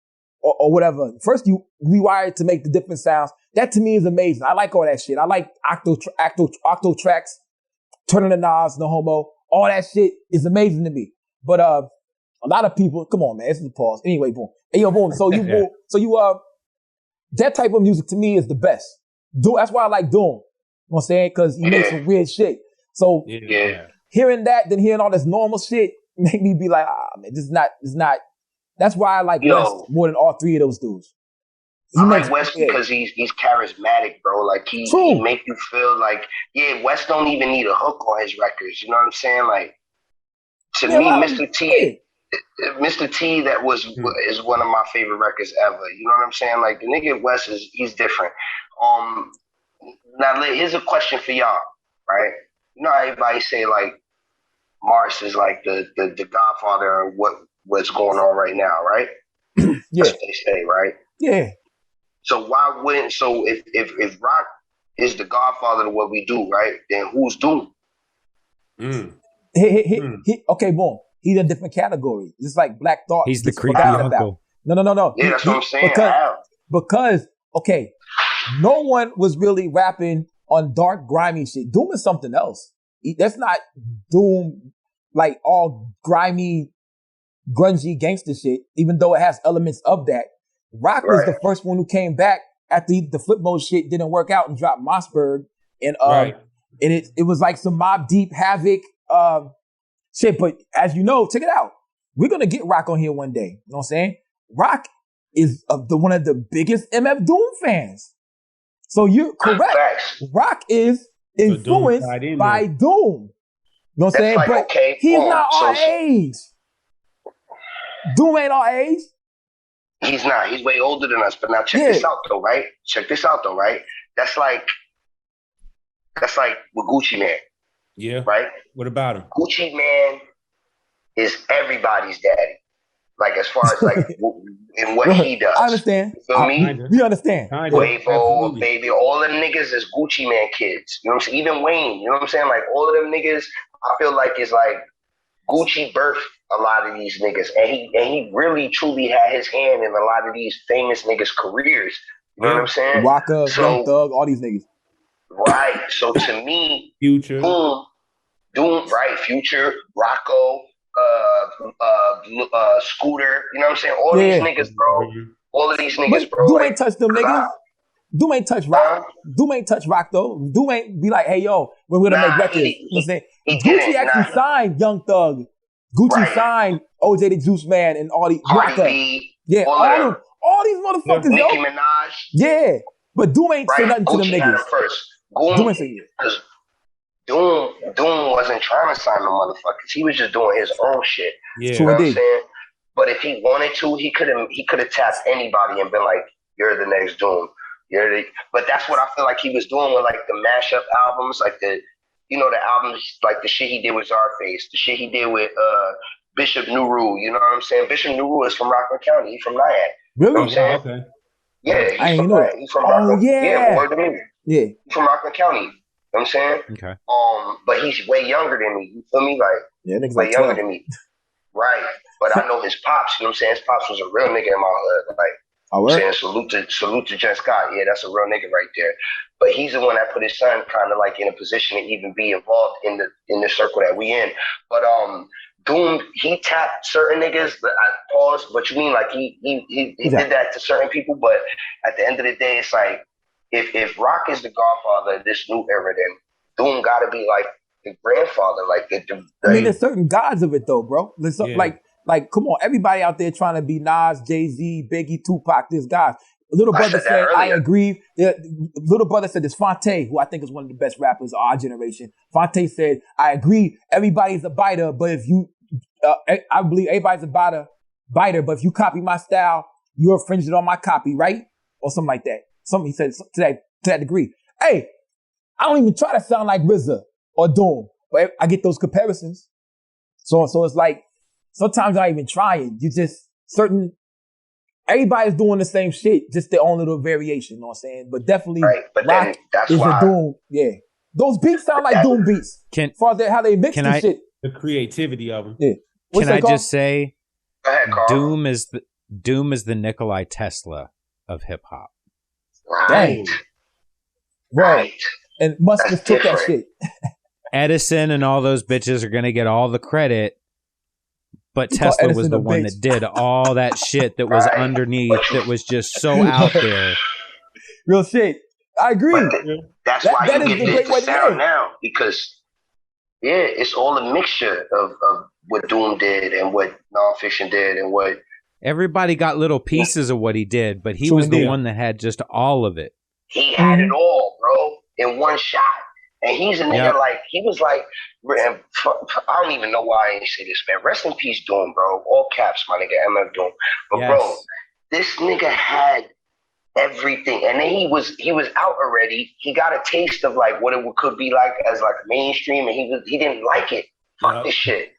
or whatever? First you rewire it to make the different sounds. That to me is amazing. I like all that shit. I like octo tracks, turning the knobs, no homo. All that shit is amazing to me. But a lot of people, come on, man, this is a pause. Anyway, boom. Hey, yo, boom. So that type of music to me is the best. That's why I like Doom. You know what I'm saying? Because he makes some weird shit. So hearing that, then hearing all this normal shit, make me be like, man, this is not. That's why I like West more than all three of those dudes. I like West because he's charismatic, bro. Like he make you feel like, West don't even need a hook on his records. You know what I'm saying? Like to me, Mr. T, that is one of my favorite records ever. You know what I'm saying? Like the nigga West he's different. Now here's a question for y'all, right? You know how everybody say like Mars is like the godfather of what's going on right now, right? Yeah. That's what they say, right? Yeah. So if Rock is the godfather of what we do, right? Then who's Doom? Okay, boom. He's a different category. Just like Black Thought. He's the creepy uncle. No. Yeah, that's what I'm saying. Because no one was really rapping on dark, grimy shit. Doom is something else. That's not Doom like all grimy, grungy gangster shit, even though it has elements of that. Rock was the first one who came back after the flip mode shit didn't work out and dropped Mossberg. And it was like some Mobb Deep, Havoc shit. But as you know, check it out. We're going to get Rock on here one day. You know what I'm saying? Rock is one of the biggest MF Doom fans. So you're correct. Facts. Rock is influenced by Doom. You know what I'm saying? Like, but he's not our age. Doom ain't our age. He's not. He's way older than us. But now check this out though, right? That's like with Gucci Man. Yeah. Right? What about him? Gucci Man is everybody's daddy. Like as far as like in what he does. I understand. You feel me? We understand. Quavo, Baby, all them niggas is Gucci Man kids. You know what I'm saying? Even Wayne, you know what I'm saying? Like all of them niggas, I feel like it's like Gucci birthed a lot of these niggas. And he really truly had his hand in a lot of these famous niggas' careers. You know what I'm saying? Waka, Young Thug, all these niggas. Right. So to me, Future. Doom, right, Future, Rocco, Scooter, you know what I'm saying? All these niggas, bro. All of these niggas, bro. Doom ain't touch them niggas. Doom ain't touch Rock. Doom ain't touch Rock though. Doom ain't be like, hey yo, we're gonna make records. You know what I'm saying? Gucci actually signed Young Thug. Gucci signed OJ the Juice Man and all these Cardi B, all these motherfuckers, Nicki yo. Minaj. Yeah. But Doom ain't say nothing to them Gucci had niggas. him first. Doom ain't say it. Doom wasn't trying to sign the motherfuckers. He was just doing his own shit. Yeah. You know what I'm saying? But if he wanted to, he could have tapped anybody and been like, "You're the next Doom." But that's what I feel like he was doing with like the mashup albums, like the albums, like the shit he did with Czarface, the shit he did with Bishop Nuru. You know what I'm saying? Bishop Nuru is from Rockland County. He's from Nyack. Really? You know what I'm saying? Okay. Yeah, I ain't know that. He's from Rockland. Yeah. Word to me. Yeah. He's from Rockland County. You know what I'm saying? Okay. But he's way younger than me. You feel me? Like, niggas way like younger 12. than me. Right. But I know his pops, you know what I'm saying? His pops was a real nigga in my hood. Like, Oh, I'm saying salute to Jen Scott. Yeah, that's a real nigga right there. But he's the one that put his son kind of like in a position to even be involved in the circle that we in. But Doom, he tapped certain niggas. I pause, but you mean like he did that to certain people. But at the end of the day, it's like if Rock is the godfather of this new era, then Doom got to be like the grandfather. Like I mean, there's certain gods of it though, bro. Like, come on, everybody out there trying to be Nas, Jay-Z, Biggie, Tupac, there's guys. Little brother said, I agree. Little brother said, this Fonte, who I think is one of the best rappers of our generation. Fonte said, I agree, everybody's a biter, but if you, I believe everybody's a biter, but if you copy my style, you're infringing on my copy, right? Or something like that. He said to that degree. Hey, I don't even try to sound like RZA or Doom, but I get those comparisons. So it's like, sometimes I'm not even trying. You just everybody's doing the same shit, just their own little variation, you know what I'm saying? But definitely, but Rock then that's is why a Doom. Yeah. Those beats sound like Doom beats. As far as how they mix the shit. The creativity of them. Yeah. Can I just say, Go ahead, Carl. Doom is the Nikolai Tesla of hip hop. Right. Right. And Musk just took that shit. Edison and all those bitches are gonna get all the credit. But Tesla was the one that did all that shit that was underneath, that was just so out there. Real shit. I agree. That's why you get the sound now, because it's all a mixture of what Doom did and what Nonfiction did and what everybody got little pieces of what he did, but he was the one that had just all of it. He had it all, bro, in one shot. And he's a nigga like, he was like, I don't even know why I ain't say this, man. Rest in peace, Doom, bro. All caps, my nigga, MF Doom. But bro, this nigga had everything. And then he was out already. He got a taste of like what it could be like as like mainstream, and he didn't like it. Fuck this shit.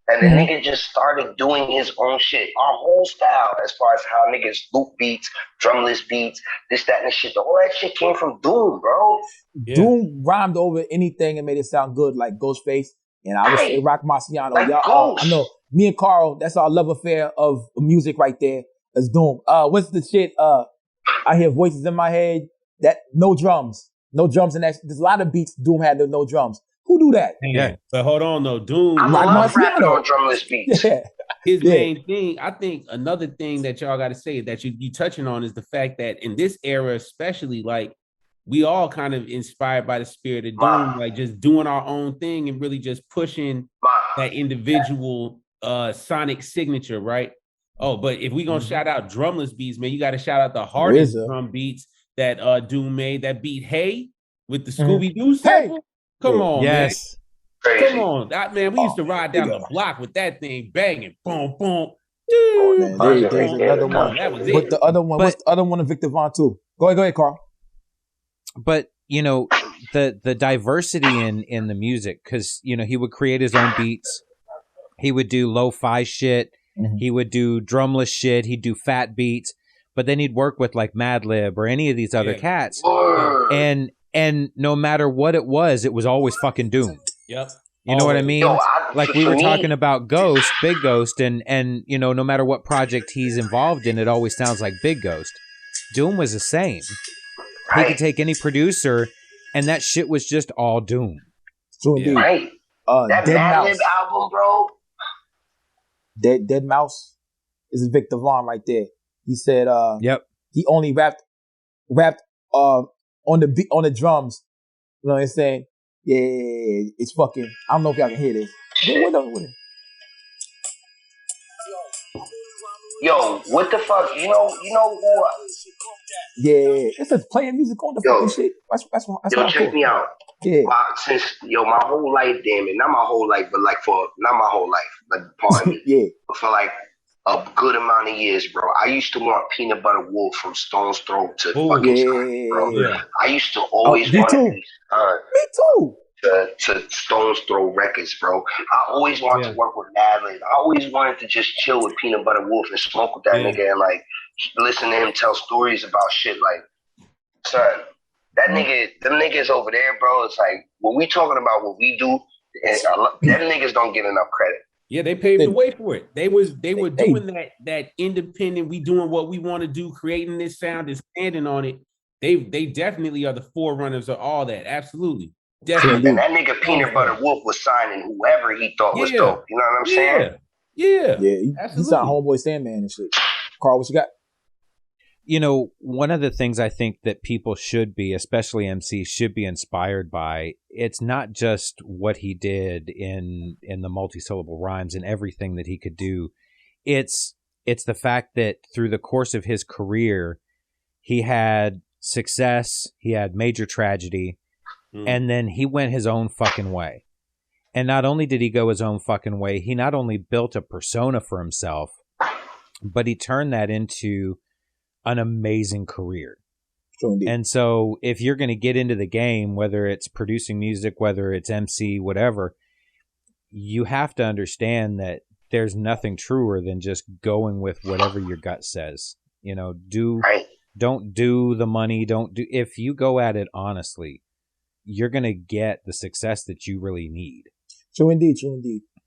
And the nigga just started doing his own shit. Our whole style, as far as how niggas loop beats, drumless beats, this, that, and the shit. All that shit came from Doom, bro. Yeah. Doom rhymed over anything and made it sound good, like Ghostface. And I would say Rock Marciano. Like I know me and Carl, that's our love affair of music right there. That's Doom. What's the shit? I hear voices in my head. That no drums. And there's a lot of beats Doom had no drums. Who do that? Yeah. But hold on though. Doom. I love rapping on drumless beats. Yeah. His main thing, I think another thing that y'all got to say that you touching on is the fact that in this era, especially, like, we all kind of inspired by the spirit of Doom, like just doing our own thing and really just pushing that individual sonic signature, right? Oh, but if we gonna shout out drumless beats, man, you got to shout out the hardest drum beats that Doom made. That beat "Hey" with the Scooby Doo sample. Hey. Come on, man. Come on, man. We used to ride down the block with that thing banging, boom, boom. There's another one. That was it. But the other one, what's the other one of Victor Von too? Go ahead, Carl. But you know, the diversity in the music, because you know he would create his own beats. He would do lo-fi shit. He would do drumless shit. He'd do fat beats, but then he'd work with like Madlib or any of these other cats. And no matter what it was always fucking doom. Yep. You know what I mean? Yo, like we were talking about Ghost, Big Ghost, and you know, no matter what project he's involved in, it always sounds like Big Ghost. Doom was the same. He could take any producer, and that shit was just all doom. So indeed. Right. That Dead Madlib Mouse. album, bro. Dead Mouse is Victor Vaughn right there. He said, Yep. He only rapped on the drums. You know what I'm saying? Yeah, it's fucking. I don't know if y'all can hear this. What? Yo, what the fuck? You know who? Yeah, it's just playing music on the fucking shit. That's Yo, check me out. Yeah. My whole life, damn it, not my whole life, but like not my whole life, like pardon me. Yeah. But for like a good amount of years, bro. I used to want Peanut Butter Wolf from Stone's Throw to fucking Sky, bro. Yeah. I used to always want to be Me too. to Stone's Throw Records, bro. I always wanted to work with Madlib. I always wanted to just chill with Peanut Butter Wolf and smoke with that nigga and like listen to him tell stories about shit. Like, son, that nigga, them niggas over there, bro. It's like when we talking about what we do, them niggas don't get enough credit. Yeah, they paved the way for it. They were doing that independent. We doing what we want to do, creating this sound and standing on it. They definitely are the forerunners of all that. Absolutely, definitely. And that nigga Peanut Butter Wolf was signing whoever he thought was dope. You know what I'm saying? Yeah. He signed Homeboy Sandman and shit. Carl, what you got? You know, one of the things I think that people should be, especially MCs, should be inspired by, it's not just what he did in the multi-syllable rhymes and everything that he could do. It's the fact that through the course of his career, he had success, he had major tragedy, and then he went his own fucking way. And not only did he go his own fucking way, he not only built a persona for himself, but he turned that into an amazing career. And so if you're going to get into the game, whether it's producing music, whether it's MC, whatever, you have to understand that there's nothing truer than just going with whatever your gut says. You know, don't do the money. If you go at it honestly, you're going to get the success that you really need. True indeed.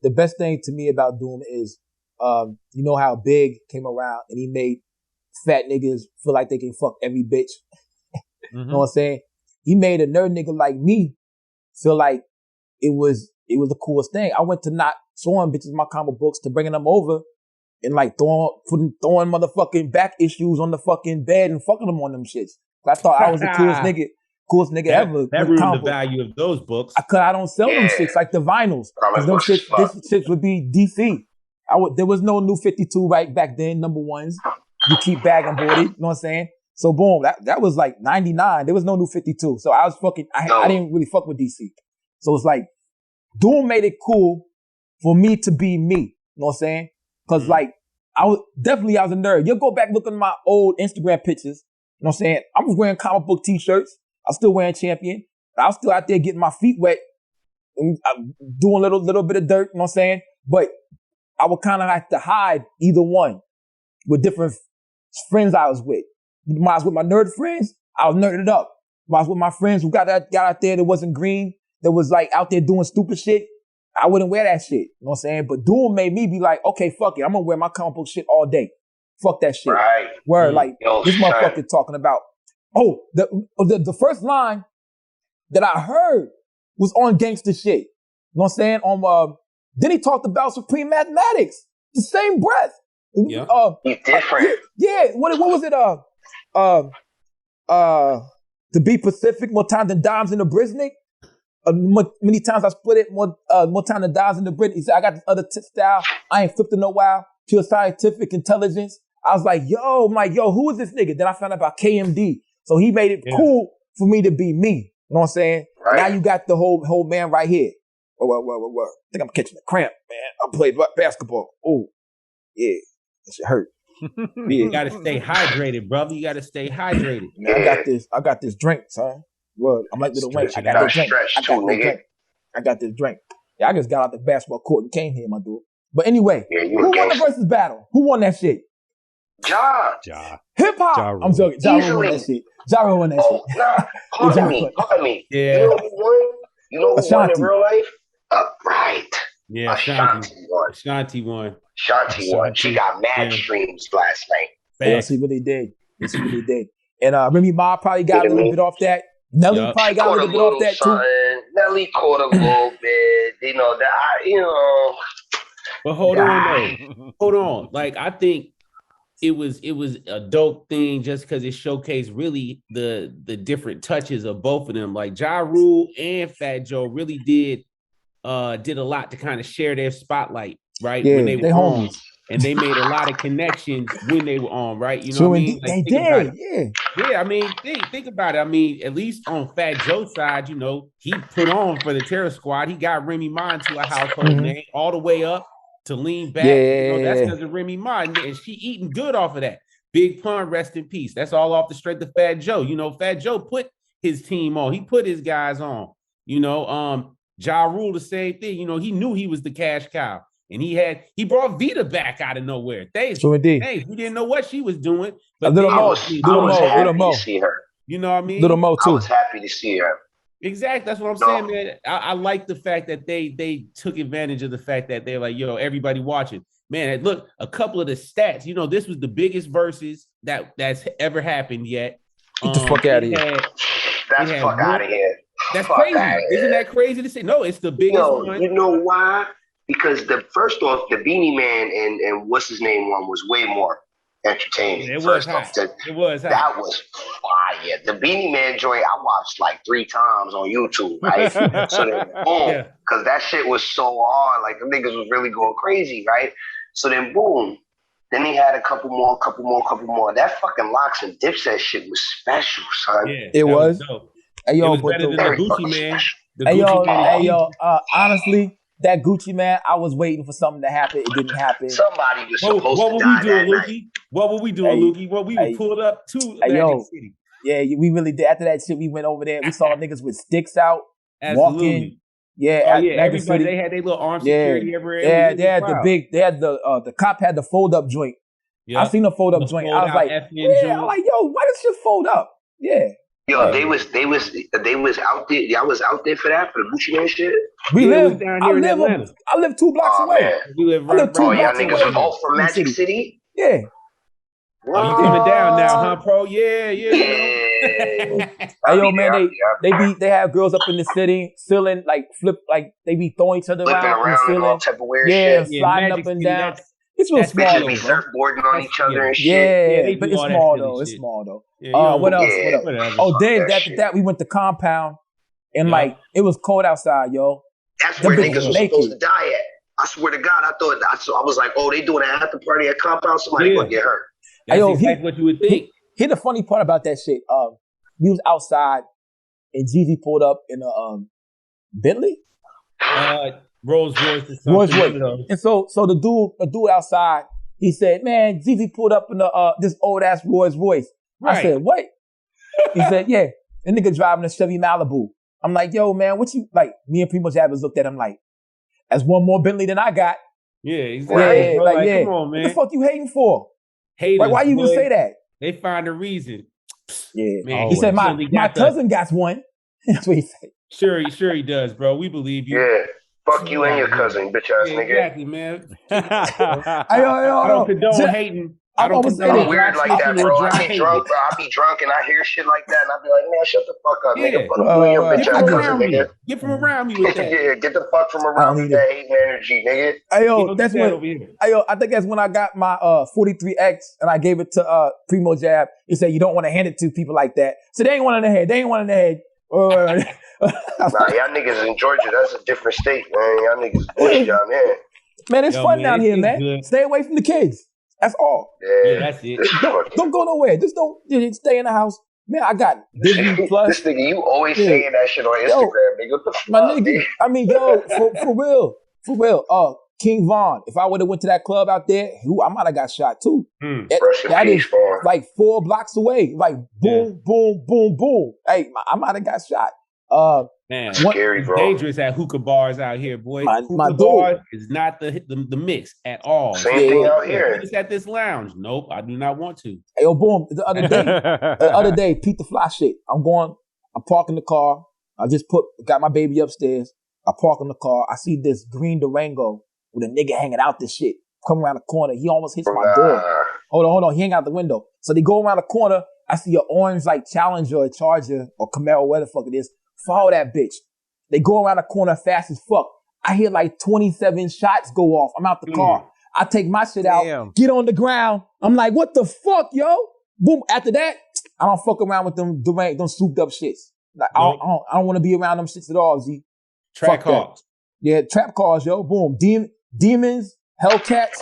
The best thing to me about Doom is, you know how Big came around and he made fat niggas feel like they can fuck every bitch. You know what I'm saying? He made a nerd nigga like me feel like it was the coolest thing. I went to not showing bitches my comic books to bringing them over and like throwing motherfucking back issues on the fucking bed and fucking them on them shits. I thought I was the coolest nigga ever. That ruined the value of those books. I don't sell them shits like the vinyls. Them shits would be DC. There was no new 52 right back then, number ones. You keep bagging boarded, you know what I'm saying? So boom, that was like 99. There was no new 52. So I was I didn't really fuck with DC. So it's like, Doom made it cool for me to be me. You know what I'm saying? Cause like, I was a nerd. You'll go back looking at my old Instagram pictures. You know what I'm saying? I was wearing comic book t-shirts. I was still wearing Champion. I was still out there getting my feet wet. And doing a little bit of dirt, you know what I'm saying? But I would kind of have to hide either one with different friends I was with. When I was with my nerd friends, I was nerded up. When I was with my friends who got out there that wasn't green, that was like out there doing stupid shit, I wouldn't wear that shit. You know what I'm saying? But Doom made me be like, okay, fuck it. I'm gonna wear my comic book shit all day. Fuck that shit. Right. Word, like, this motherfucker talking about, the first line that I heard was on gangster shit. You know what I'm saying? Then he talked about Supreme Mathematics. The same breath. Yeah. Different. Yeah. What was it? To be Pacific, more time than dimes in the Brisnik. Many times I split it, more time than dimes in the Brit. He said, I got this other style. I ain't flipped in a while. Pure scientific intelligence. I was like, who is this nigga? Then I found out about KMD. So he made it cool for me to be me. You know what I'm saying? Right. Now you got the whole man right here. I think I'm catching a cramp, man. I played basketball. Oh, yeah. That shit hurt. You gotta stay hydrated, brother. You gotta stay hydrated. Man, I got this drink, son. Well, I'm like Little Wayne. I got this drink. I got this drink. Yeah, I just got out the basketball court and came here, my dude. But anyway, Yeah, you who a won the gangster. versus battle? Who won that shit? Ja. Ja. Hip hop. Ja Rule. I'm joking. Ja Rule won Easily. that shit. Ja Rule won that Oh, shit. nah. Pardon me. Yeah. You know who won? You know who won in Ashanti. real life? Right. Yeah, Ashanti won. Ashanti won. Ashanti won. She got mad streams last night. Yeah, she really did. She really did. And Remy Ma probably got a little bit off that. Nelly Yup. probably She got a caught little bit off that too. something. Nelly caught a little bit. You know that. But hold on though. Hold on. Like I think it was a dope thing just because it showcased really the different touches of both of them. Like Ja Rule and Fat Joe really did a lot to kind of share their spotlight, right? Yeah, when they they were on. homies. And they made a lot of connections when they were on, right? You know True what I mean? indeed. Like, They think about did. it. Yeah. Yeah, I mean, think about it. I mean, at least on Fat Joe's side, you know, he put on for the Terror Squad. He got Remy Ma into a household name all the way up to Lean Back. Yeah. You know, that's because of Remy Ma, and she eating good off of that. Big Pun, rest in peace. That's all off the strength of Fat Joe. You know, Fat Joe put his team on. He put his guys on. You know, Ja Rule, the same thing. You know, he knew he was the cash cow. And he brought Vita back out of nowhere. True indeed. We didn't know what she was doing. A But little they- more. I was happy to see her. You know what I mean? Little Mo I too. was happy to see her. Exactly. That's what I'm No. saying, man. I like the fact that they took advantage of the fact that they're like, yo, everybody watching. Man, look, a couple of the stats. You know, this was the biggest versus that's ever happened yet. Get the fuck out of here. That's had fuck one- out of here. That's Fuck crazy. outta here. Isn't that crazy to say? No, it's the biggest Yo, one. you know why? Because first off, the Beanie Man and what's his name one was way more entertaining. It was First hot. off, It was hot. that was fire. The Beanie Man joint I watched like 3 times on YouTube, right? So then boom, Yeah. because that shit was so hard. Like the niggas was really going crazy, right? So then boom. Then he had a couple more. That fucking Locks and Dipset shit was special, son. Yeah, It that was. dope. Hey It yo, was but better than Very the Gucci fucking Man. special. The hey Gucci Man. yo, honestly, that Gucci Man, I was waiting for something to happen. It didn't happen. Somebody was What supposed were to die we doing, that night. Lukey? What were we doing, Hey, Lukey? What we were hey, pulled up to hey, Magic yo. City. Yeah, we really did. After that shit, we went over there. We saw niggas with sticks out, Absolutely. walking. Yeah, Oh at yeah, Magic everybody City. they had their little armed Yeah, security everywhere. yeah, they had the cop had the fold up joint. I seen the fold up The joint. fold I was out like, FN yeah, joint. I'm like, yo, why does shit fold up? Yeah, Yo, Right. they was out there. Y'all was out there for that, for the Gucci Man shit. we Yeah, it was live. down here in Atlanta. I live 2 blocks Oh away. man. We live I live right, two Oh, right y'all blocks niggas away. was all from Magic City. City? Yeah. Oh, you coming down now, huh, Pro? Yeah, Yeah. you know. Hey yo, man, they have girls up in the city, ceiling like flip, like they be throwing each other flipping around in the around and all ceiling. type of weird Yeah, shit. Yeah, sliding Magic up and City, down. that's- It's real that's small Bitches though, be bro. surfboarding on That's- each other yeah. and shit. Yeah, they but do it's all that small silly though. It's shit. small though. Yeah, you know, What else? yeah. What else? Whatever. Oh, Fuck then that after shit. that we went to Compound, and Yeah. like it was cold outside, yo. That's Them where bitches niggas was naked. supposed to die at. I swear to God, I was like, oh, they doing an after party at Compound. Somebody Yeah. gonna get hurt. That's Yo, exactly what you would think. Here's the funny part about that shit. We was outside, and Jeezy pulled up in a Bentley. Rolls Royce or something. Rolls Royce. You know. And so the dude outside, he said, "Man, Jeezy pulled up in this old ass Rolls Royce." Right. I said, "What?" He said, "Yeah, the nigga driving a Chevy Malibu." I'm like, "Yo, man, what you like?" Me and Primo Jabbers looked at him like, "That's one more Bentley than I got." Yeah, exactly. Yeah, Bro. like, Like, yeah. come on, man. What the fuck you hating for? Haters, Like, why you even boy. say that? They find a reason. Yeah, Man, he said, he "My certainly got the- cousin got one." That's what he said. Sure he does, bro. We believe you. Yeah. Fuck you and your cousin, bitch ass Yeah, nigga. exactly, man. I I don't condone hating. I don't always say condone that. I'm weird like that, or bro. dry I be hating. drunk, bro. I be drunk and I hear shit like that, and I be like, man, shut the fuck up, Yeah. nigga. Fuck you and your bitch Get ass from cousin, around me. nigga. Get from around me with that. Yeah, get the fuck from I don't around me need with that hating energy, nigga. Hey, You yo, don't that's do that when. over here. Hey, yo, I think that's when I got my 43X and I gave it to Primo Jab. He said, "You don't want to hand it to people like that." So they ain't one in the head. They ain't one in the head. Nah, y'all niggas in Georgia, that's a different state, man. Y'all niggas bushy down there. Man, it's Yo, fun man, down it here, feels man. good. Stay away from the kids. That's all. Yeah, that's it. This Don't go nowhere. Just don't stay in the house. Man, I got Disney Plus. This nigga, you always Yeah. saying that shit on Instagram, nigga. What the fuck, My nigga. nigga? I mean, yo, for real. King Von. If I would have went to that club out there, I might have got shot too. Rest in That peace, is Vaughn. like 4 blocks away. Like boom, boom, boom, boom. Hey, I might have got shot. Man, scary, bro. Dangerous at hookah bars out here, boy. My Hookah dude. bar is not the mix at all. Same thing out here. It's at this lounge. Nope, I do not want to. Hey, yo, boom. The other day, Pete the Fly shit. I'm parking the car. I just got my baby upstairs. I park in the car. I see this green Durango with a nigga hanging out this shit. Come around the corner. He almost hits my door. Hold on. He hang out the window. So they go around the corner. I see an orange like Challenger or Charger or Camaro, whatever the fuck it is. Follow that bitch. They go around the corner fast as fuck. I hear like 27 shots go off. I'm out the car. I take my shit out, get on the ground. I'm like, what the fuck, yo? Boom. After that, I don't fuck around with them souped up shits. Like, I don't want to be around them shits at all, G. Trap cars. Yeah, trap cars, yo. Boom. Demons, Hellcats.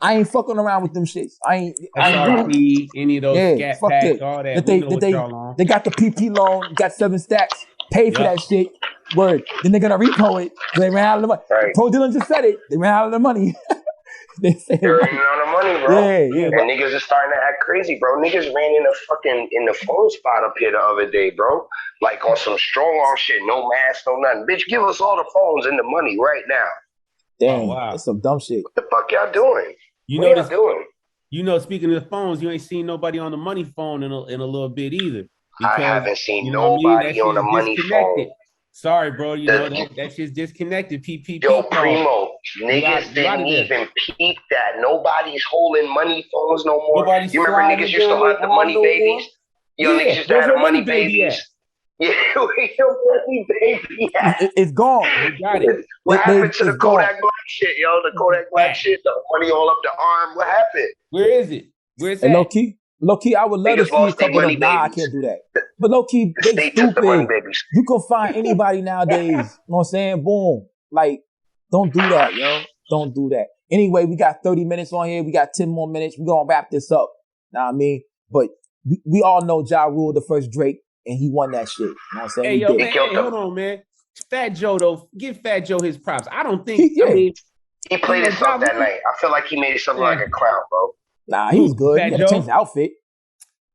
I ain't fucking around with them shits. I ain't SRP, any of those scat fuck packs, it. all that. They got the PP loan, got 7 stacks, pay for that shit. Word. Then they're gonna repo it. They ran out of the money. Right. Pro Dylan just said it. They ran out of the money. They're running out of money, bro. Yeah. And niggas are starting to act crazy, bro. Niggas ran in the phone spot up here the other day, bro. Like on some strong arm shit, no mask, no nothing. Bitch, give us all the phones and the money right now. Damn, that's some dumb shit. What the fuck y'all doing? What y'all doing? You know, speaking of the phones, you ain't seen nobody on the money phone in a little bit either. I haven't seen nobody on the money phone. Sorry, bro. You know that shit's disconnected. PPP. Yo, Primo, niggas didn't even peep that. Nobody's holding money phones no more. You remember niggas used to have the money babies? Yo, niggas used to have the money babies. Yeah, where your money baby at? It's gone. You got it. What happened to the Kodak Black shit, yo? The Kodak Black shit, the money all up the arm. What happened? Where is it? Where's that? Low key, I would love to see a couple of. Nah, I can't do that. But low key, they stupid. You can find anybody nowadays. You know what I'm saying? Boom. Like, don't do that, yo. Don't do that. Anyway, we got 30 minutes on here. We got 10 more minutes. We're gonna wrap this up. Know what I mean? But we all know Ja Rule, the first Drake, and he won that shit. You know what I'm saying? Hey, yo, man, hold on, man. Fat Joe, though, give Fat Joe his props. I don't think he played himself that night. I feel like he made it something like a clown, bro. Nah, he was good. He had to change the outfit.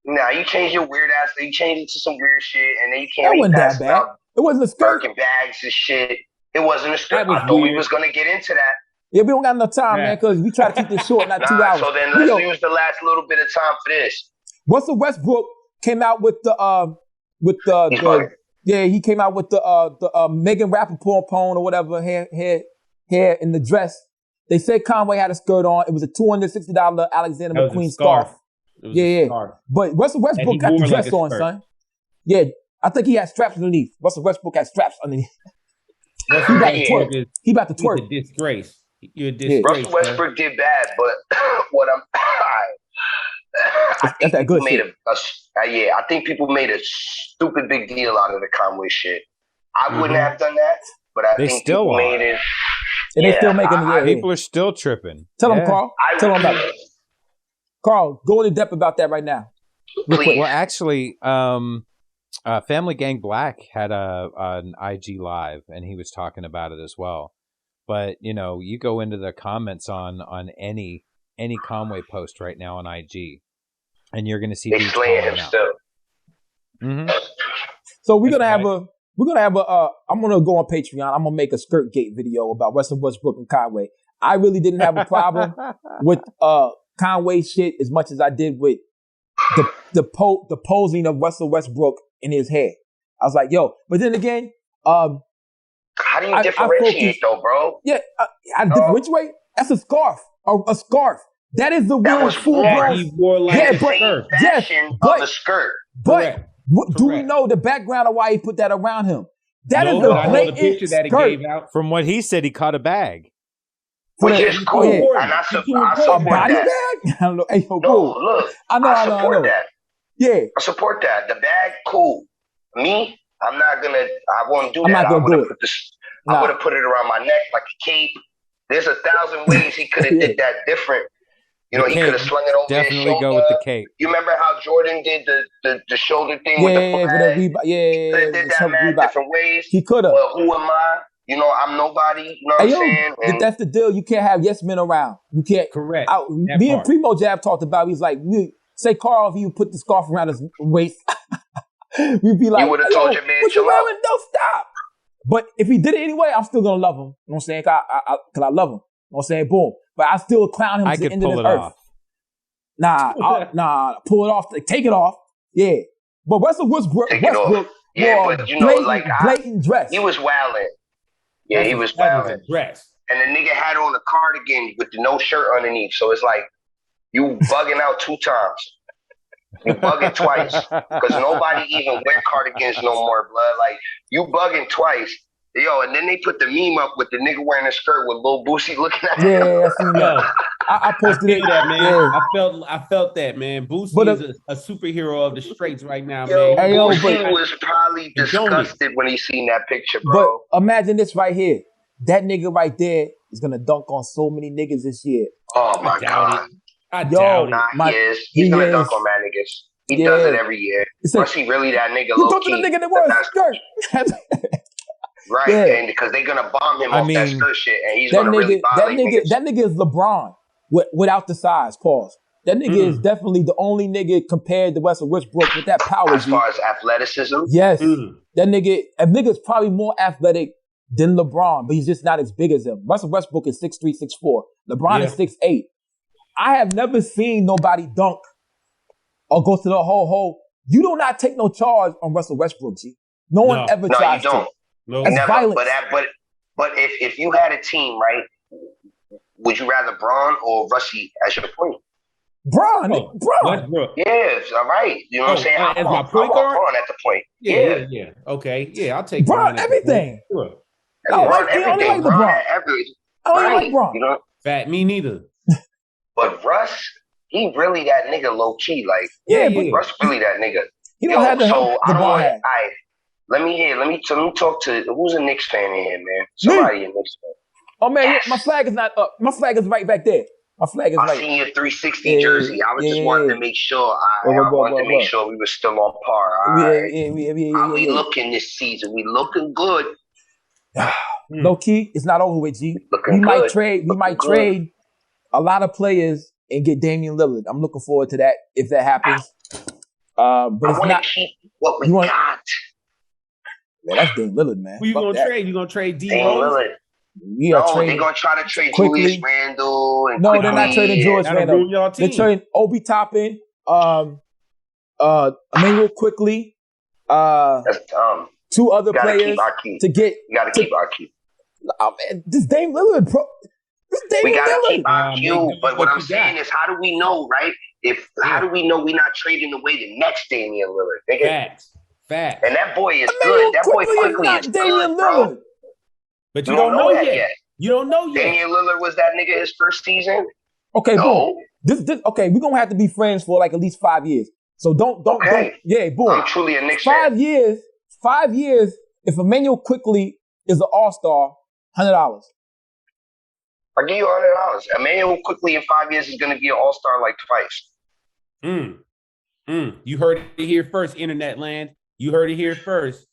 Nah, you changed your weird ass. You changed it to some weird shit, and then you can't. That wasn't that bad. It wasn't a skirt. Birkin bags and shit. It wasn't a skirt. I thought we was gonna get into that. Yeah, we don't got enough time, man, because we try to keep this short, not 2 hours. So then let's use the last little bit of time for this. Russell Westbrook came out with he came out with the Megan Rappaport poem or whatever hair in the dress. They said Conway had a skirt on. It was a $260 Alexander McQueen scarf. Yeah. But Russell Westbrook got the dress on, son. Yeah, I think he had straps underneath. Russell Westbrook had straps underneath. He about to twerk. You're a disgrace. You're a disgrace. Russell Westbrook did bad, but what I think people made I think people made a stupid big deal out of the Conway shit. I wouldn't have done that, but I think people made it. And they still making it. People are still tripping. Tell them, Carl. Tell them about it. Carl, go into depth about that right now. Well, actually, Family Gang Black had an IG live, and he was talking about it as well. But you go into the comments on any Conway post right now on IG, and you're going to see they slaying him still. Mm-hmm. So we're gonna have I'm gonna go on Patreon. I'm gonna make a Skirt Gate video about Russell Westbrook and Conway. I really didn't have a problem with Conway shit as much as I did with the posing of Russell Westbrook in his hair. I was like, yo, but then again, how do you differentiate though, bro? Yeah, I differentiate. That's a scarf. A scarf. That is the real full blown. He wore like fashion of a skirt. But do we know the background of why he put that around him? That is the blatant picture that he gave out. From what he said, he caught a bag. Which is cool, and I support body that. bag? I don't know. Hey, yo, no, look, I support that. Yeah, I support that. The bag, cool. Me, I'm not gonna. I won't do that. Not gonna do it. I would have put it around my neck like a cape. There's 1,000 ways he could have did that different. He could have slung it over his shoulder. Go with the cape. You remember how Jordan did the shoulder thing with the flag? He did that mad different ways. He could have. Well, who am I? I'm nobody. You know what I'm saying? And that's the deal. You can't have yes men around. You can't. Correct. Me and Primo Jab talked about. He's like, say Carl, if he would put the scarf around his waist, We'd be like, You would have told your man, what you chill out. wearing? Don't stop. But if he did it anyway, I'm still gonna love him. You know what I'm saying? Cause I love him. You know what I'm saying? Boom. But I still clown him I to the could end of pull this it earth. off. Nah, pull it off. Take it off. Yeah. But Russell Westbrook, Take it off. Yeah, but you know, blatant dress. He was wilding. Yeah, he was wilding. Dress. And the nigga had on a cardigan with no shirt underneath. So it's like, you bugging out 2 times. You bugging twice. Because nobody even wear cardigans no more, blood. Like, you bugging twice. Yo, and then they put the meme up with the nigga wearing a skirt with Lil Boosie looking at him. Yeah, I seen that. I posted I feel that, man. Yeah. I felt that, man. Boosie is a superhero of the streets right now, yo, man. Boosie was probably disgusted when he seen that picture, bro. But imagine this right here. That nigga right there is gonna dunk on so many niggas this year. Oh my God. I doubt it. Nah, he is. He's gonna dunk on mad niggas. He does it every year. Was he really that nigga low key? You talking to the nigga that wears a skirt. Right, and because they're gonna bomb him off that skirt shit, and he's gonna really violate niggas. That nigga is LeBron without the size. Pause. That nigga is definitely the only nigga compared to Russell Westbrook with that power. As far as athleticism, yes, that nigga's probably more athletic than LeBron, but he's just not as big as him. Russell Westbrook is 6'3", 6'4". LeBron is 6'8". I have never seen nobody dunk or go to the whole. You do not take no charge on Russell Westbrook, G. No one ever tries to. No, that's never. Violence. But if you had a team, right, would you rather Braun or Russie as your point? Braun. Yes, all right. You know what I'm saying? As my point guard? Braun at the point. Yeah. Okay. Yeah, I'll take Braun. Everything. Sure. I like Braun. I don't like Braun. You know? Fat, me neither. But Russ, he really that nigga low key. Like, but Russ really that nigga. He don't have to help the ball. Let me talk to who's a Knicks fan in here, man. Somebody a Knicks fan. Oh man, my flag is not up. My flag is right back there. My flag is right. I seen your 360 jersey. I was just wanting to make sure. I wanted to make sure we were still on par. All right. How we looking this season? We looking good. Low key, it's not over with, G. We might trade a lot of players and get Damian Lillard. I'm looking forward to that if that happens. But it's not. Keep what we got. Man, that's Damian Lillard, man. Who you gonna trade? You gonna trade Damian Lillard? They're gonna try to trade Julius Randle. And no, they're not trading Julius Randle. They're trading Obi Toppin, Emmanuel Quickly, that's dumb. 2 other players to get. You gotta keep our key. Oh man, this Dame Lillard, bro. We gotta keep our Q. But what I'm saying is, how do we know, right? How do we know we're not trading away the next Damian Lillard? Facts. And that boy is good. That boy Quickly is good, bro. But you don't know that yet. You don't know yet. Damian Lillard was that nigga his first season? Okay, boom. Okay, we're gonna have to be friends for like at least 5 years. So don't. Yeah, boom. I'm truly a Knicks fan. 5 years. If Emmanuel Quickly is an all-star, $100. I'll give you $100. Emmanuel Quickly in 5 years is gonna be an all-star like twice. You heard it here first, internet land. You heard it here first.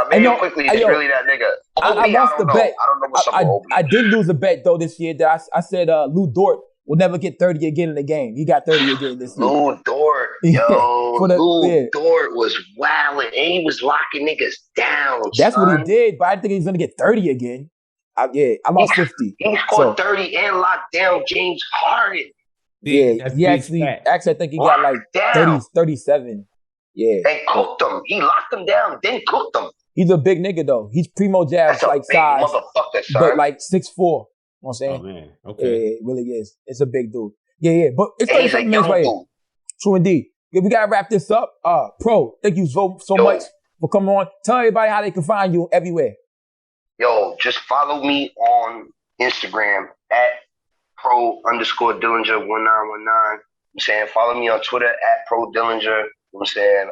Emmanuel Quickly is really that nigga. I lost the bet. I don't know what's up with Obi. I did lose a bet though this year. That I said Lou Dort will never get 30 again in the game. He got 30 again this year. Lou Dort, Lou Dort was wilding and he was locking niggas down. That's what he did, but I think he's gonna get 30 again. I lost 50. He scored 30 and locked down James Harden. Yeah, he actually I think he got like 30, 37. Yeah. And cooked him. He locked him down, then cooked him. He's a big nigga though. He's primo jabs like size, but like 6'4". You know what I'm saying? Oh man, okay. Yeah, it really is. It's a big dude. Yeah. But it's 37 minutes right here. True indeed. Yeah, we gotta wrap this up. Pro, thank you so much for coming on. Tell everybody how they can find you everywhere. Yo, just follow me on Instagram at pro_Dillinger 1919. I'm saying follow me on Twitter at pro Dillinger. You know what I'm saying?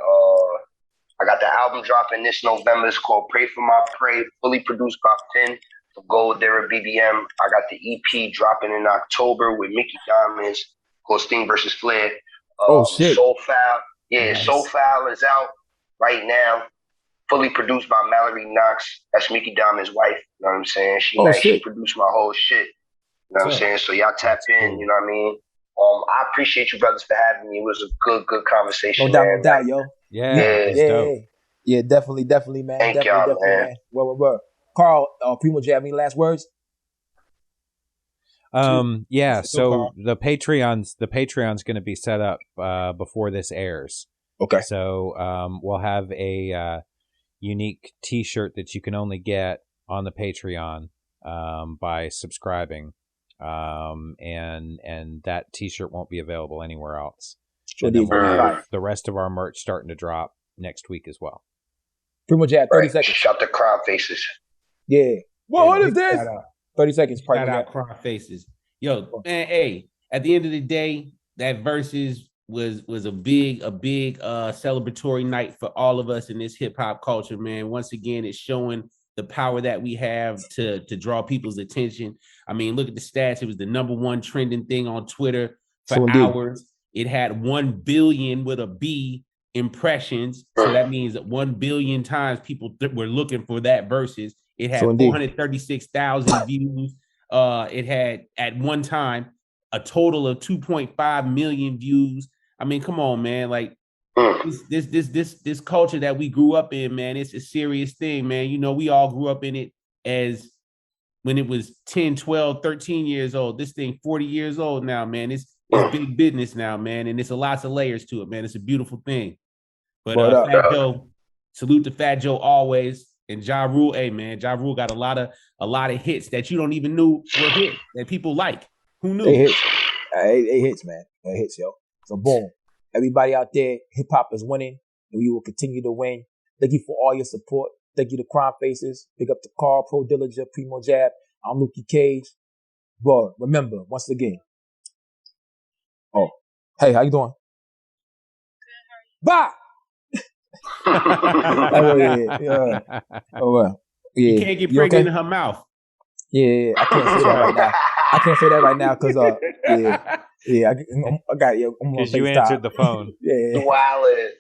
I got the album dropping this November. It's called Pray for My Pray, fully produced by Finn of Gold Dara BBM. I got the EP dropping in October with Mickey Diamonds called Sting vs. Flair. Shit. Soul Foul. Yeah, nice. Soul Foul is out right now. Fully produced by Mallory Knox. That's Mickey Diamond's wife. You know what I'm saying? She produced my whole shit. You know what I'm saying? So y'all tap in, you know what I mean? I appreciate you brothers for having me. It was a good conversation. No doubt, yo. Yeah, Yeah, it's dope. yeah, definitely, man. Thank Definitely, y'all, man. man. Well. Carl, Primo, do you have any last words? Yeah, so Carl. the Patreon's going to be set up before this airs. Okay. So we'll have a unique T-shirt that you can only get on the Patreon by subscribing, and that T-shirt won't be available anywhere else. Sure And then did. we'll have the rest of our merch starting to drop next week as well. Primo Jab, 30 seconds. Shout to Crimefaces. Yeah. What is this? Shout out. 30 seconds. Shout out Crimefaces. Yo, man, hey, at the end of the day, that Versus was a big celebratory night for all of us in this hip hop culture, man. Once again, it's showing the power that we have to draw people's attention. I mean, look at the stats. It was the #1 trending thing on Twitter for hours. It had 1 billion with a B impressions. So that means that 1 billion times people were looking for that Versus. It had 436,000 views. It had at one time a total of 2.5 million views. I mean, come on, man. Like this culture that we grew up in, man, it's a serious thing, man. You know, we all grew up in it as when it was 10, 12, 13 years old. This thing 40 years old now, man. It's big business now, man. And it's a lots of layers to it, man. It's a beautiful thing. But Fat Joe, salute to Fat Joe always. And Ja Rule, hey man, Ja Rule got a lot of hits that you don't even know were hits that people like. Who knew? It hits. It hits, man. It hits, yo. So boom. Everybody out there, hip hop is winning, and we will continue to win. Thank you for all your support. Thank you to Crimefaces. Big up to Carl, Pro Dillinger, Primo Jab. I'm Lukey Cage. Bro, remember, once again. Oh, hey, how you doing? Bye. Yeah. Oh well. Yeah. You can't get pregnant in her mouth. Yeah, I can't say that right now. I can't say that right now because I got you. Because you answered the phone. Yeah. Wallet.